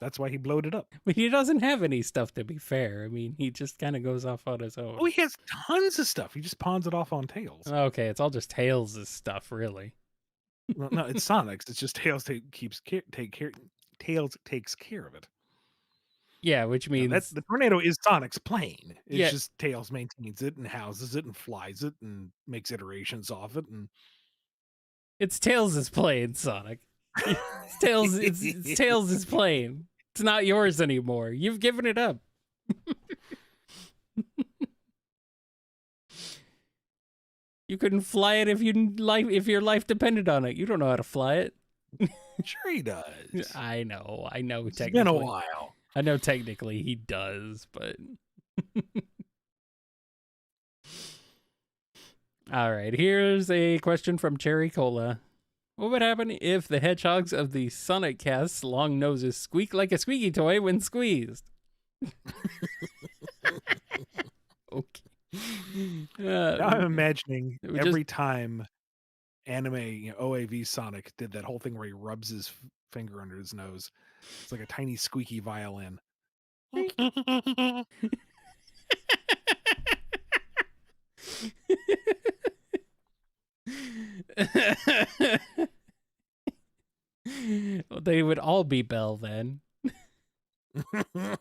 That's why he blowed it up. But he doesn't have any stuff, to be fair. I mean, he just kind of goes off on his own. Oh, he has tons of stuff. He just pawns it off on Tails. Okay, it's all just Tails' stuff, really. Well, no, it's Sonic's. It's just Tails Tails takes care of it. Yeah, which means the tornado is Sonic's plane. It's Yeah. just Tails maintains it and houses it and flies it and makes iterations off it. And it's Tails' plane, Sonic. It's Tails' plane. It's not yours anymore. You've given it up. You couldn't fly it if your life depended on it. You don't know how to fly it. Sure he does. I know. It's Technically, been a while. I know technically he does, but all right. Here's a question from Cherry Cola. What would happen if the hedgehogs of the Sonic cast's long noses squeak like a squeaky toy when squeezed? Okay. Now I'm imagining every time anime, OAV Sonic did that whole thing where he rubs his finger under his nose. It's like a tiny squeaky violin. Well, they would all be Bell then. All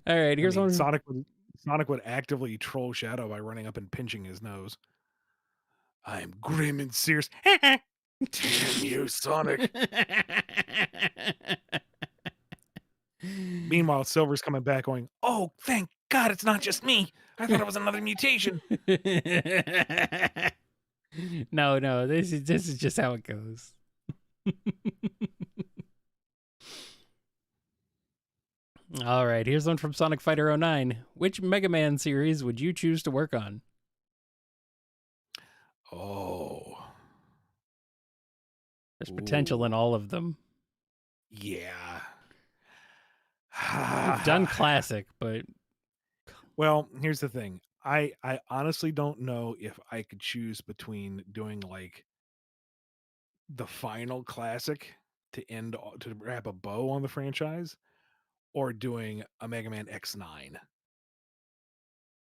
right, here's one. Sonic would actively troll Shadow by running up and pinching his nose. I'm grim and serious. Damn you, Sonic. Meanwhile, Silver's coming back going, oh, thank God it's not just me. I thought it was another mutation. No, this is just how it goes. All right, here's one from Sonic Fighter 09. Which Mega Man series would you choose to work on? Oh. There's potential in all of them. Yeah. You've done classic, but well, here's the thing. I honestly don't know if I could choose between doing like the final classic to wrap a bow on the franchise or doing a Mega Man X9.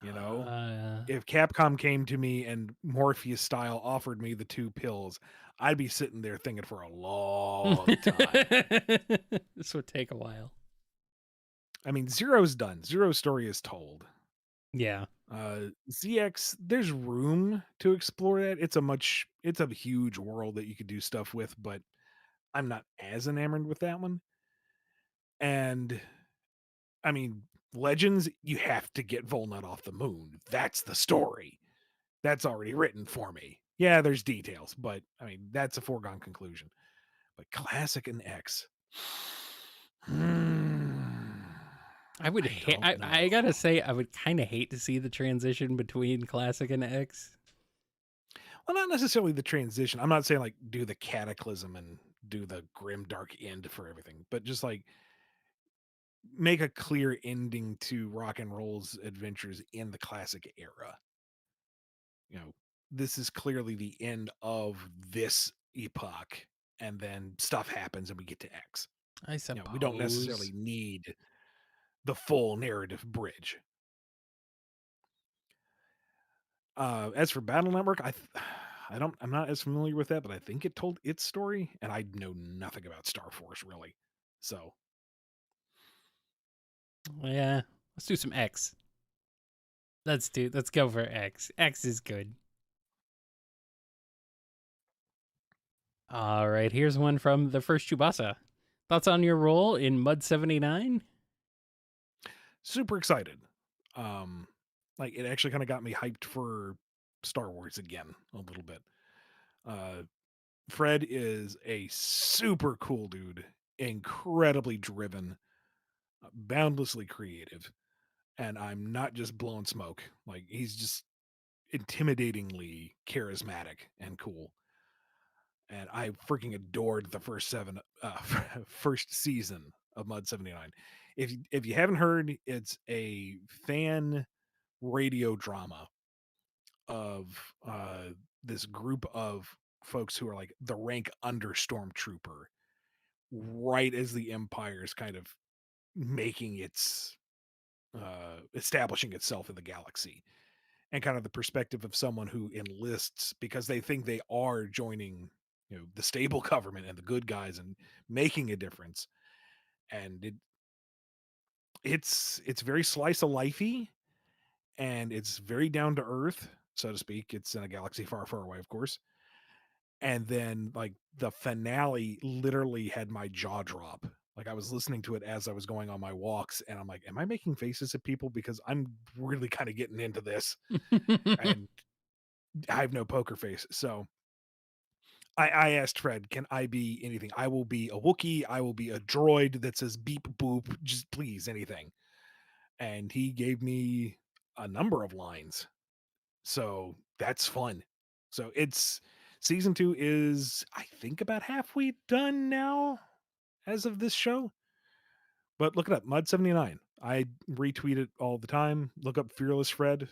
You know, if Capcom came to me and Morpheus style offered me the two pills, I'd be sitting there thinking for a long time. This would take a while. I mean, Zero's done. Zero's story is told. Yeah. ZX, there's room to explore that. It's a huge world that you could do stuff with, but I'm not as enamored with that one. And I mean, Legends, you have to get Volnut off the moon. That's the story. That's already written for me. Yeah, there's details, but I mean, that's a foregone conclusion. But Classic and X. I would I gotta say, I would kind of hate to see the transition between Classic and X. Well, not necessarily the transition. I'm not saying like do the cataclysm and do the grim dark end for everything, but just like make a clear ending to rock and roll's adventures in the classic era. You know, this is clearly the end of this epoch, and then stuff happens and we get to X. I suppose. You know, we don't necessarily need the full narrative bridge. As for Battle Network, I'm not as familiar with that, but I think it told its story, and I know nothing about Star Force really. So yeah, let's do some X. Let's go for X. X is good. All right, here's one from the first Chubasa. Thoughts on your role in Mud 79? super excited. Like it actually kind of got me hyped for Star Wars again a little bit. Fred is a super cool dude, incredibly driven, boundlessly creative, and I'm not just blowing smoke. Like he's just intimidatingly charismatic and cool. And I freaking adored the first season of Mud 79. If you haven't heard, it's a fan radio drama of this group of folks who are like the rank under Stormtrooper, right as the Empire is kind of making its establishing itself in the galaxy, and kind of the perspective of someone who enlists because they think they are joining, you know, the stable government and the good guys and making a difference. And it's very slice of lifey, and it's very down to earth, so to speak. It's in a galaxy far, far away, of course. And then like the finale literally had my jaw drop. Like I was listening to it as I was going on my walks, and I'm like, am I making faces at people because I'm really kind of getting into this? And I have no poker face. So I asked Fred, can I be anything? I will be a Wookiee. I will be a droid that says beep boop, just please anything. And he gave me a number of lines. So that's fun. So it's season 2 is I think about halfway done now as of this show. But look it up, Mud 79. I retweet it all the time. Look up Fearless Fred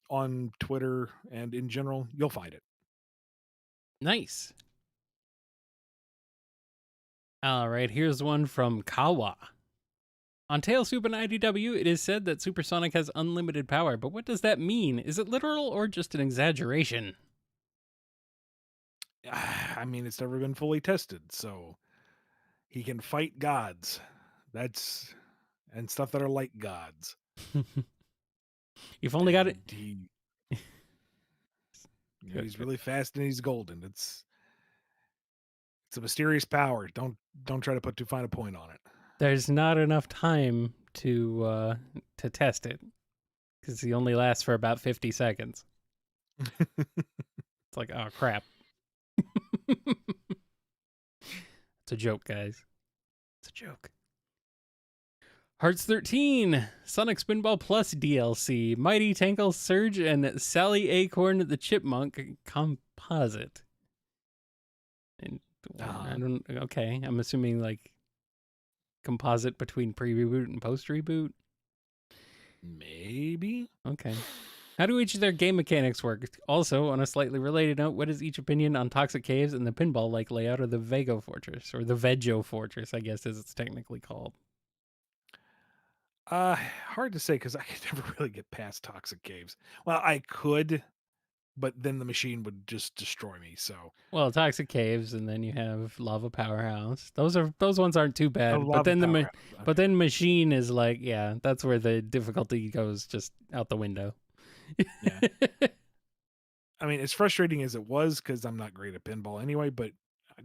on Twitter and in general, you'll find it. Nice. All right, here's one from Kawa. On Tailsoup and IDW, it is said that Supersonic has unlimited power, but what does that mean? Is it literal or just an exaggeration? I mean, it's never been fully tested, so he can fight gods. That's and stuff that are like gods. You've only got it. He's really fast and he's golden. It's a mysterious power. Don't try to put too fine a point on it. There's not enough time to test it because he only lasts for about 50 seconds. It's like, oh crap. It's a joke, guys. It's a joke. Hearts 13, Sonic Spinball Plus DLC, Mighty Tankle Surge, and Sally Acorn the Chipmunk composite. And I don't. Okay, I'm assuming like composite between pre-reboot and post-reboot. Maybe. Okay. How do each of their game mechanics work? Also, on a slightly related note, what is each opinion on Toxic Caves and the pinball-like layout of the Vego Fortress, or the Vejo Fortress, I guess as it's technically called? Hard to say because I could never really get past Toxic Caves. Well, I could, but then the machine would just destroy me. So Well, Toxic Caves, and then you have Lava Powerhouse. Those ones aren't too bad. love But then powerhouse. but then Machine is like, yeah, that's where the difficulty goes just out the window. Yeah. I mean, as frustrating as it was because I'm not great at pinball anyway, but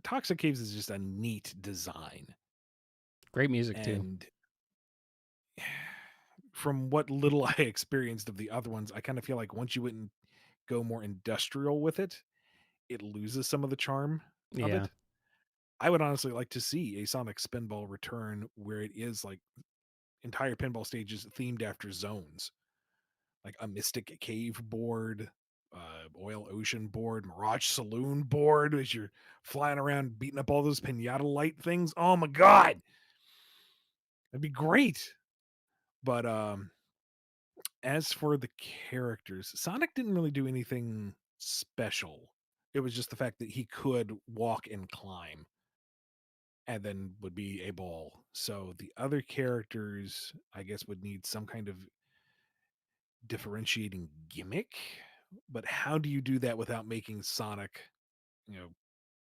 Toxic Caves is just a neat design. Great music too. And from what little I experienced of the other ones, I kind of feel like once you wouldn't go more industrial with it, it loses some of the charm of Yeah. it. I would honestly like to see a Sonic Spinball return where it is like entire pinball stages themed after zones, like a Mystic Cave board, Oil Ocean board, Mirage Saloon board, as you're flying around beating up all those pinata light things. Oh my god, that'd be great. But as for the characters, Sonic didn't really do anything special. It was just the fact that he could walk and climb and then would be a ball. So the other characters, I guess, would need some kind of differentiating gimmick. But how do you do that without making Sonic,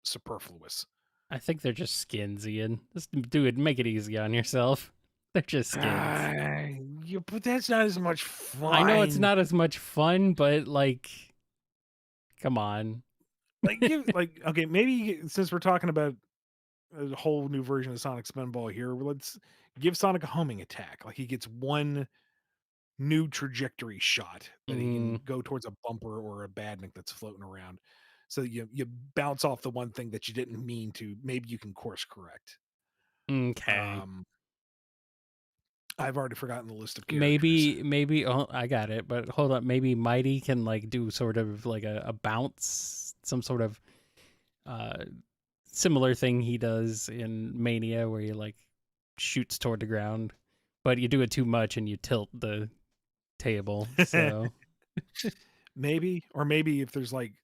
superfluous? I think they're just skins, Ian. Just do it. Make it easy on yourself. They're just skins. But that's not as much fun. I know it's not as much fun, but like, come on. Okay, maybe since we're talking about a whole new version of Sonic Spinball here, let's give Sonic a homing attack. Like he gets one new trajectory shot that he can go towards a bumper or a badnik that's floating around. So you bounce off the one thing that you didn't mean to. Maybe you can course correct. Okay. I've already forgotten the list of characters. Maybe. Oh, I got it. But hold up. Maybe Mighty can like do sort of like a bounce, some sort of similar thing he does in Mania, where he like shoots toward the ground, but you do it too much and you tilt the table. So maybe if there's like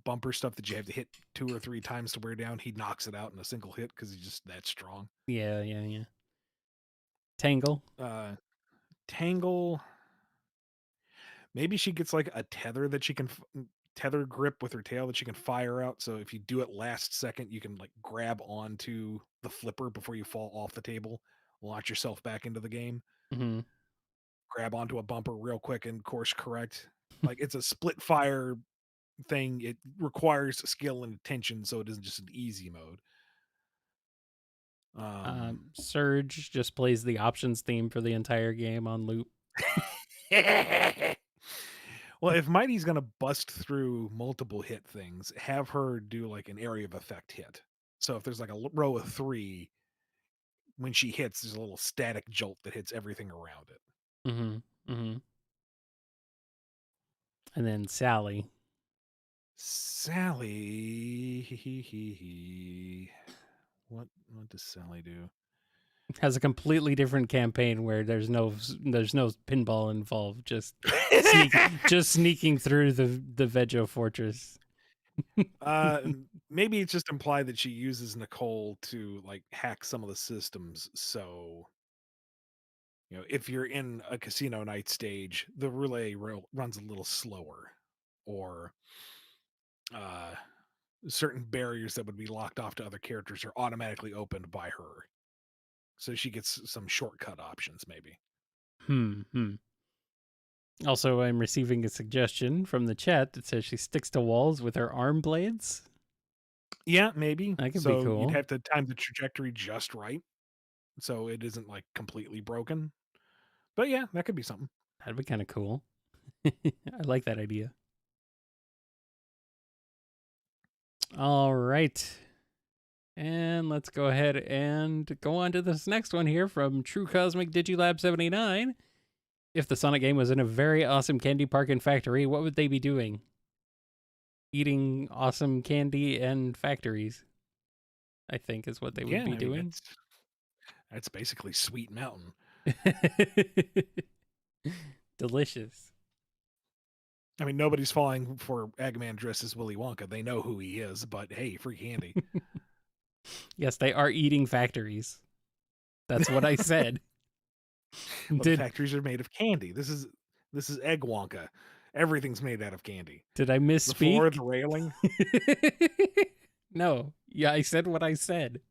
bumper stuff that you have to hit 2 or 3 times to wear down, he knocks it out in a single hit because he's just that strong. Yeah. Tangle. Tangle. Maybe she gets like a tether that she can tether grip with her tail that she can fire out. So if you do it last second, you can like grab onto the flipper before you fall off the table, launch yourself back into the game. Mm-hmm. Grab onto a bumper real quick and course correct. Like it's a split fire thing. It requires skill and attention, so it isn't just an easy mode. Surge just plays the options theme for the entire game on loop. Well, if Mighty's gonna bust through multiple hit things, have her do like an area of effect hit. So if there's like a row of 3, when she hits, there's a little static jolt that hits everything around it. And then Sally. What does Sally do? Has a completely different campaign where there's no pinball involved, just sneaking through the Vejo Fortress. Maybe it's just implied that she uses Nicole to like hack some of the systems. So, if you're in a casino night stage, the relay runs a little slower, or certain barriers that would be locked off to other characters are automatically opened by her. So she gets some shortcut options, maybe. Also, I'm receiving a suggestion from the chat that says she sticks to walls with her arm blades. Yeah, maybe. That could be So you'd cool. have to time the trajectory just right, so it isn't like completely broken. But yeah, that could be something. That'd be kind of cool. I like that idea. All right. And let's go ahead and go on to this next one here from True Cosmic Digilab 79. If the Sonic game was in a very awesome candy park and factory, what would they be doing? Eating awesome candy and factories, I think, is what they would Yeah, be I mean doing. that's basically Sweet Mountain. Delicious. I mean, nobody's falling for Eggman dressed as Willy Wonka. They know who he is, but hey, free candy. Yes, they are eating factories. That's what I said. Well, the factories are made of candy. This is Egg Wonka. Everything's made out of candy. Did I misspeak? The floor, the railing. No. Yeah, I said what I said.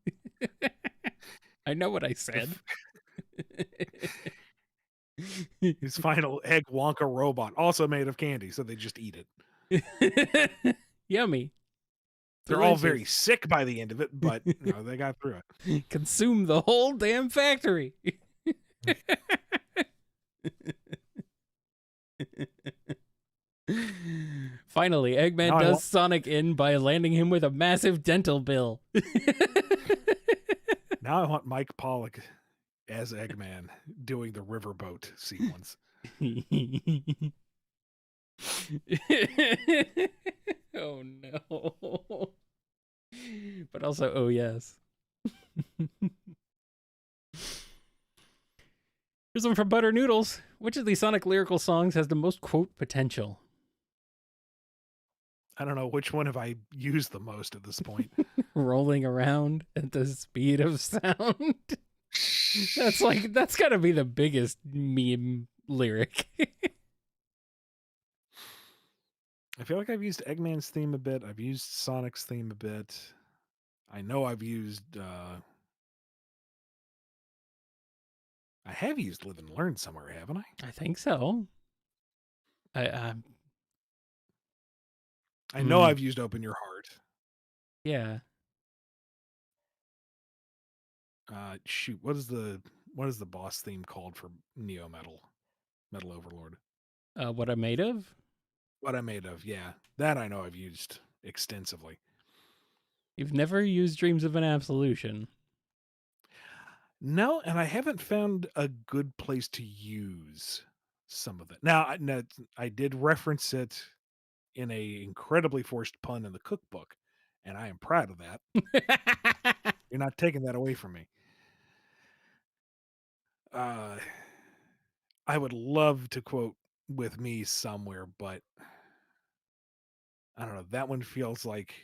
I know what I said. His final Egg Wonka robot, also made of candy, so they just eat it. Yummy. They're all very sick by the end of it, but they got through it. Consume the whole damn factory. Finally, Eggman does Sonic in by landing him with a massive dental bill. Now I want Mike Pollock as Eggman doing the riverboat sequence. Oh no. But also, oh yes. Here's one from Butter Noodles. Which of these Sonic lyrical songs has the most quote potential? I don't know, which one have I used the most at this point? Rolling around at the speed of sound. That's gotta be the biggest meme lyric. I feel like I've used Eggman's theme a bit. I've used Sonic's theme a bit. I know I've used I have used Live and Learn somewhere, haven't I? I think so. I know I've used Open Your Heart. Yeah. Shoot, what is the boss theme called for Neo Metal Overlord? What I'm Made Of? What I'm Made Of, yeah. That I know I've used extensively. You've never used Dreams of an Absolution? No, and I haven't found a good place to use some of it. Now, I did reference it in a incredibly forced pun in the cookbook, and I am proud of that. You're not taking that away from me. I would love to quote With Me somewhere, but I don't know. That one feels like,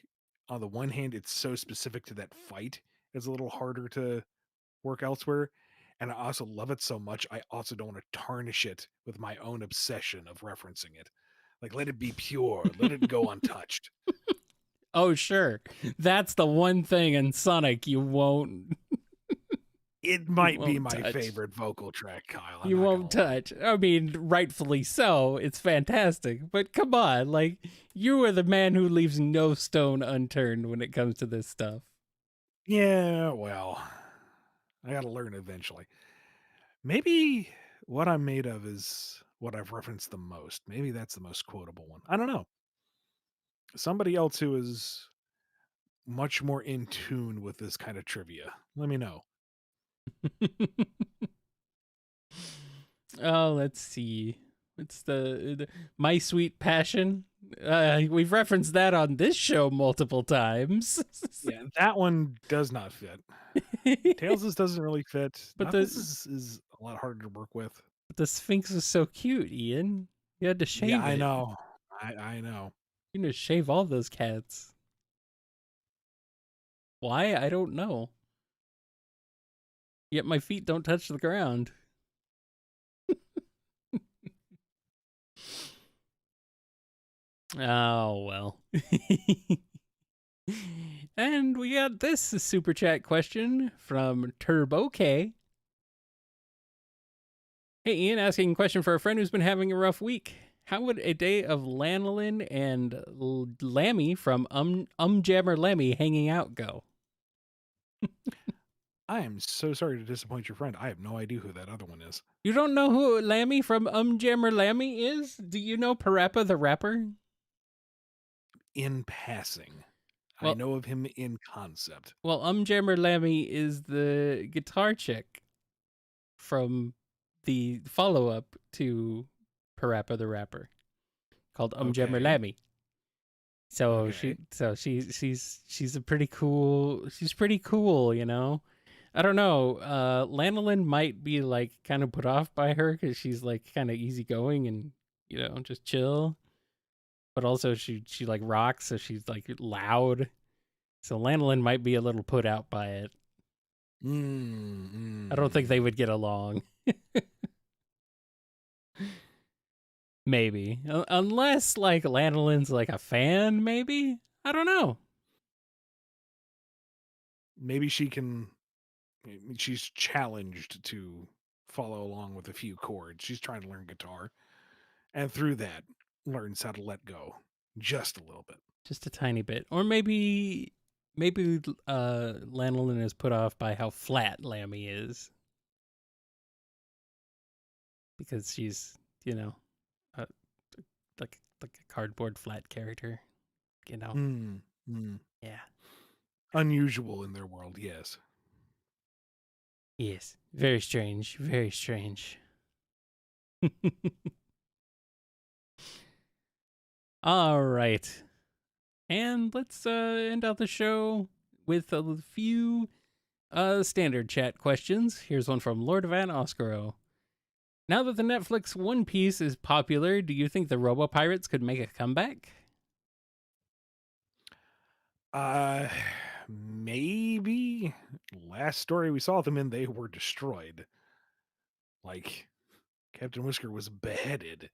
on the one hand, it's so specific to that fight, it's a little harder to work elsewhere. And I also love it so much, I also don't want to tarnish it with my own obsession of referencing it. Like, let it be pure, let it go untouched. Oh, sure. That's the one thing in Sonic you won't... It might be my favorite vocal track, Kyle. You won't touch. I mean, rightfully so. It's fantastic. But come on, like, you are the man who leaves no stone unturned when it comes to this stuff. Yeah, well, I gotta learn eventually. Maybe What I'm Made Of is what I've referenced the most. Maybe that's the most quotable one. I don't know. Somebody else who is much more in tune with this kind of trivia, let me know. Oh, let's see. It's the My Sweet Passion. We've referenced that on this show multiple times. Yeah, that one does not fit. Tails' doesn't really fit. But this is a lot harder to work with. But the Sphinx is so cute, Ian. You had to shave it. Yeah, I know. I know. You need to shave all those cats. Why? I don't know. Yet my feet don't touch the ground. Oh, well. And we got this super chat question from Turbo K. Hey, Ian, asking a question for a friend who's been having a rough week. How would a day of lanolin and Lammy from Jammer Lammy hanging out go? I am so sorry to disappoint your friend. I have no idea who that other one is. You don't know who Lammy from Jammer Lammy is? Do you know Parappa the Rapper? In passing, I Well- know of him in concept. Well, Jammer Lammy is the guitar chick from the follow-up to Parappa the Rapper, called Jammer Okay. Lammy. So Okay. she's a pretty cool. She's pretty cool, you know. I don't know. Lanolin might be like kind of put off by her because she's like kind of easygoing and just chill. But also she like rocks, so she's like loud. So Lanolin might be a little put out by it. I don't think they would get along. Maybe. Unless like Lanolin's like a fan, maybe? I don't know. Maybe she can. She's challenged to follow along with a few chords. She's trying to learn guitar, and through that, learns how to let go just a little bit. Just a tiny bit. Or maybe Lanolin is put off by how flat Lammy is. Because she's, like a cardboard flat character, Yeah. Unusual in their world, yes. Yes. Very strange. Very strange. All right. And let's end out the show with a few standard chat questions. Here's one from Lord Van Oscaro. Now that the Netflix One Piece is popular, do you think the Robo Pirates could make a comeback? Maybe. Last story we saw them in, they were destroyed. Like, Captain Whisker was beheaded.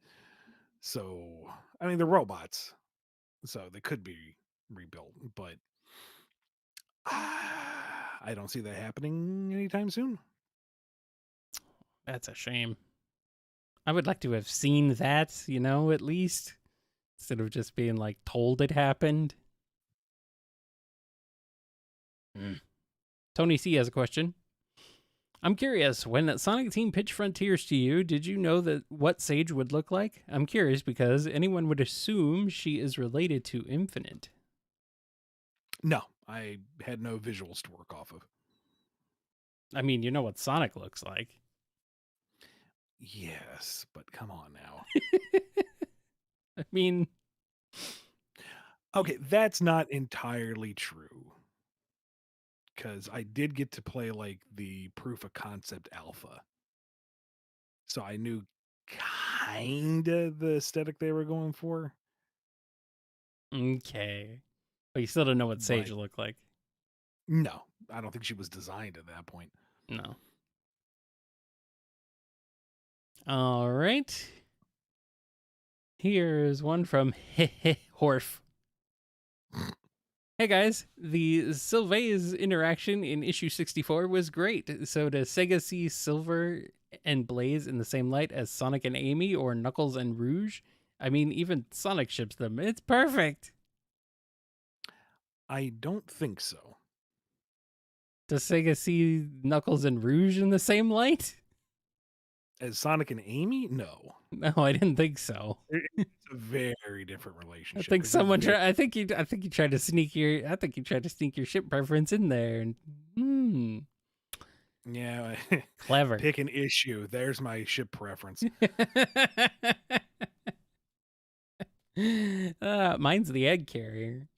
So, I mean, they're robots. So they could be rebuilt, but I don't see that happening anytime soon. That's a shame. I would like to have seen that, at least, instead of just being like told it happened. Tony C has a question. I'm curious, when Sonic Team pitched Frontiers to you, did you know that what Sage would look like? I'm curious because anyone would assume she is related to Infinite. No, I had no visuals to work off of. I mean, you know what Sonic looks like. Yes, but come on now. I mean... Okay, that's not entirely true. Because I did get to play like the proof of concept alpha. So I knew kind of the aesthetic they were going for. Okay. But you still don't know what Sage looked like. No, I don't think she was designed at that point. No. All right. Here's one from Horf. Hey guys, the Sylvain's interaction in issue 64 was great. So does Sega see Silver and Blaze in the same light as Sonic and Amy or Knuckles and Rouge? I mean, even Sonic ships them. It's perfect. I don't think so. Does Sega see Knuckles and Rouge in the same light? As Sonic and Amy? No. No, I didn't think so. It's a very different relationship. I think someone tried. I think you tried to sneak your. I think you tried to sneak your ship preference in there. And yeah, clever. Pick an issue. There's my ship preference. Mine's the egg carrier.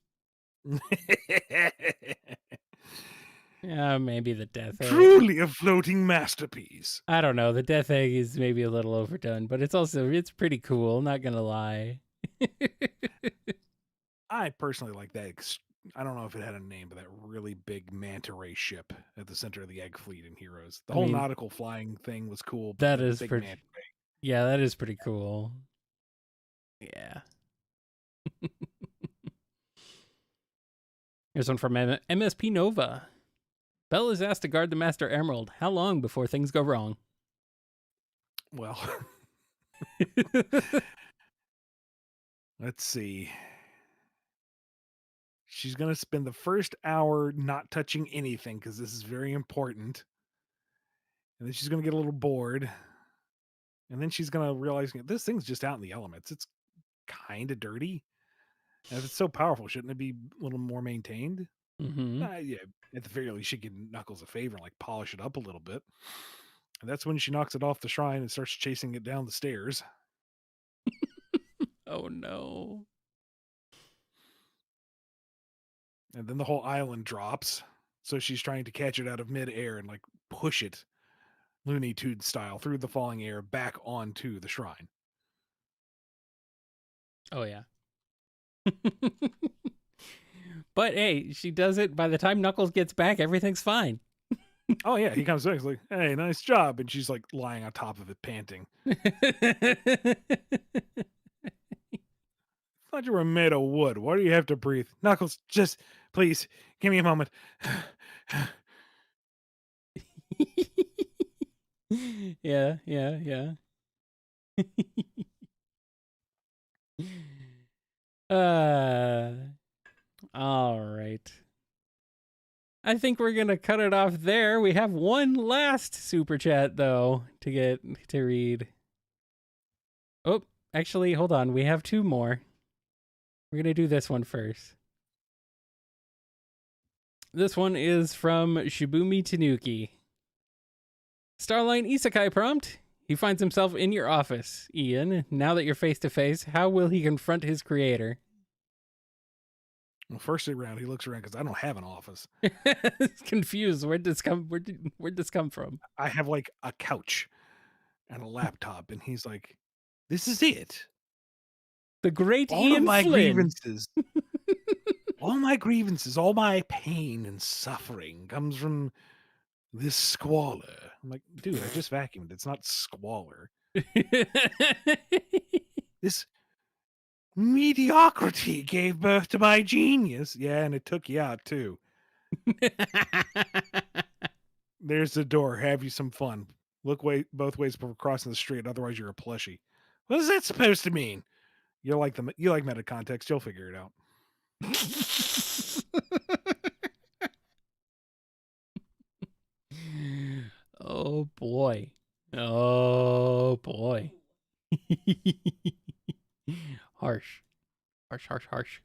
Maybe the death egg. Truly a floating masterpiece. I don't know. The death egg is maybe a little overdone, but it's pretty cool. Not gonna lie. I personally like that. I don't know if it had a name, but that really big manta ray ship at the center of the egg fleet in Heroes. The whole nautical flying thing was cool. But that is big pretty. Manta ray. Yeah, that is pretty cool. Yeah. Here's one from MSP Nova. Bell is asked to guard the Master Emerald. How long before things go wrong? Well, let's see. She's going to spend the first hour not touching anything because this is very important. And then she's going to get a little bored. And then she's going to realize this thing's just out in the elements. It's kind of dirty. And if it's so powerful, shouldn't it be a little more maintained? Mm-hmm. Yeah, at the very least, she could Knuckles a favor and like polish it up a little bit. And that's when she knocks it off the shrine and starts chasing it down the stairs. Oh no. And then the whole island drops. So she's trying to catch it out of midair and like push it Looney Tunes style through the falling air back onto the shrine. Oh yeah. But hey, she does it. By the time Knuckles gets back, everything's fine. Oh yeah, he comes back. He's like, "Hey, nice job," and she's like lying on top of it, panting. Thought you were made of wood. Why do you have to breathe, Knuckles? Just please give me a moment. Yeah, yeah, yeah. All right. I think we're gonna cut it off there. We have one last super chat though to read. Oh, actually, hold on. We have two more. We're gonna do this one first. This one is from Shibumi Tanuki. Starline Isekai prompt. He finds himself in your office, Ian. Now that you're face to face, how will he confront his creator? Well, first round, he looks around because I don't have an office. He's confused. Where'd this come from? I have like a couch and a laptop, and he's like, "This is it. The great All Ian of my Flynn. grievances, all my grievances, all my pain and suffering comes from this squalor." I'm like, dude, I just vacuumed. It's not squalor. This mediocrity gave birth to my genius. Yeah, and it took you out too. There's the door. Have you some fun. Look both ways before crossing the street. Otherwise, you're a plushie. What is that supposed to mean? You like meta context. You'll figure it out. Oh boy. Oh boy. Harsh. Harsh.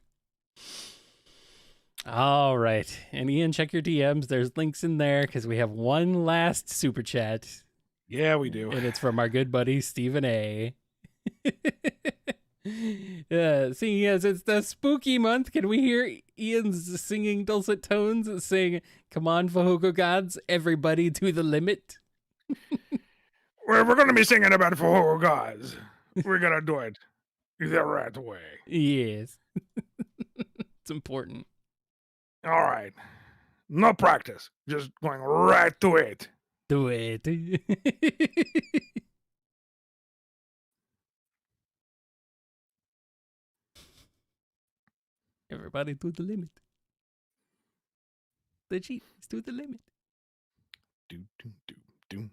All right. And Ian, check your DMs. There's links in there because we have one last super chat. Yeah, we do. And it's from our good buddy, Stephen A. Seeing as it's the spooky month, can we hear Ian's singing dulcet tones saying, "Come on, Fahogo gods, everybody to the limit"? We're going to be singing about Fahogo gods. We're going to do it the right way. Yes. It's important. All right. No practice. Just going right to it. Do it. Everybody to the limit. The cheat is to the limit. Doom, doom, doom, doom.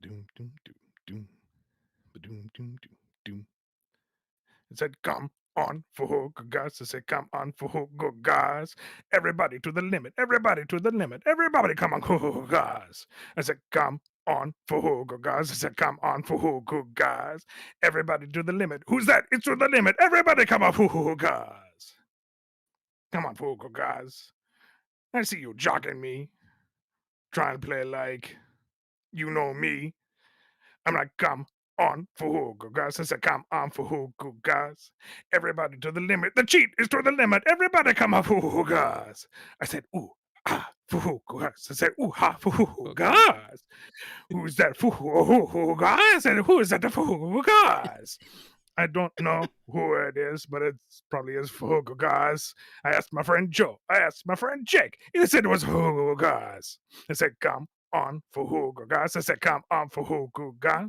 Doom, doom, doom, doom. Doom, doom, doom, doom. It said, "Come on, Fahogo guys." It said, "Come on, Fahogo guys. Everybody to the limit. Everybody to the limit. Everybody come on, Fahogo guys." I said, "Come on, Fahogo guys." I said, "Come on, Fahogo guys. Everybody to the limit." Who's that? It's to the limit. Everybody come on, Fahogo guys. Come on, Fahogo guys. I see you jogging me. Trying to play like you know me. I'm like, "Come on, Fahogo guys." I said, "Come on, Fahogo guys. Everybody to the limit. The cheat is to the limit. Everybody come on, Fahogo guys." I said, "Ooh, ah, Fahogo guys." I said, "Ooh, ha, Fahogo guys." Who's that Fahogo guys? I said, "Who is that the Fahogo guys?" I don't know who it is, but it probably is Fahogo guys. I asked my friend Joe. I asked my friend Jake. He said it was Fahogo guys. I said, "Come on, Fahogo guys." I said, "Come on, Fahogo guys.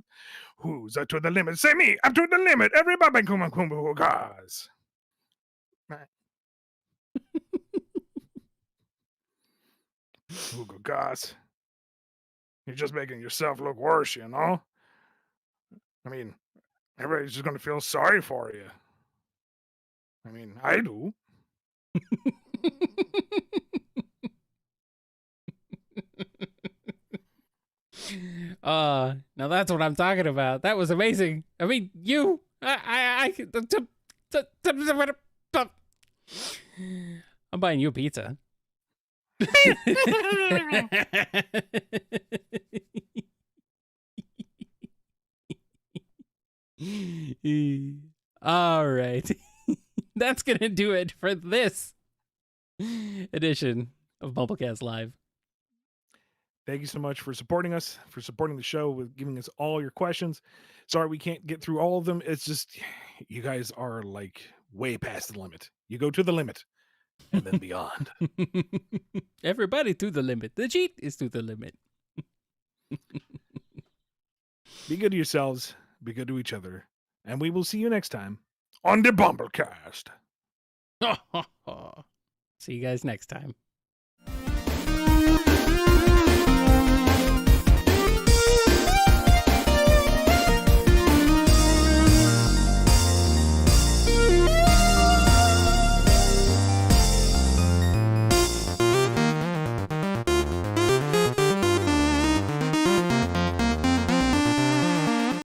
Who's to the limit? Say me. I'm to the limit. Everybody come on, Fahogo guys." Fahogo guys. You're just making yourself look worse, you know? I mean, everybody's just going to feel sorry for you. I mean, I do. Now that's what I'm talking about. That was amazing. I mean, I'm buying you a pizza. All right. That's going to do it for this edition of BumbleKast Live. Thank you so much for supporting us, for supporting the show, with giving us all your questions. Sorry we can't get through all of them. It's just, you guys are like way past the limit. You go to the limit and then beyond. Everybody to the limit. The cheat is to the limit. Be good to yourselves. Be good to each other. And we will see you next time on the BumbleKast. See you guys next time.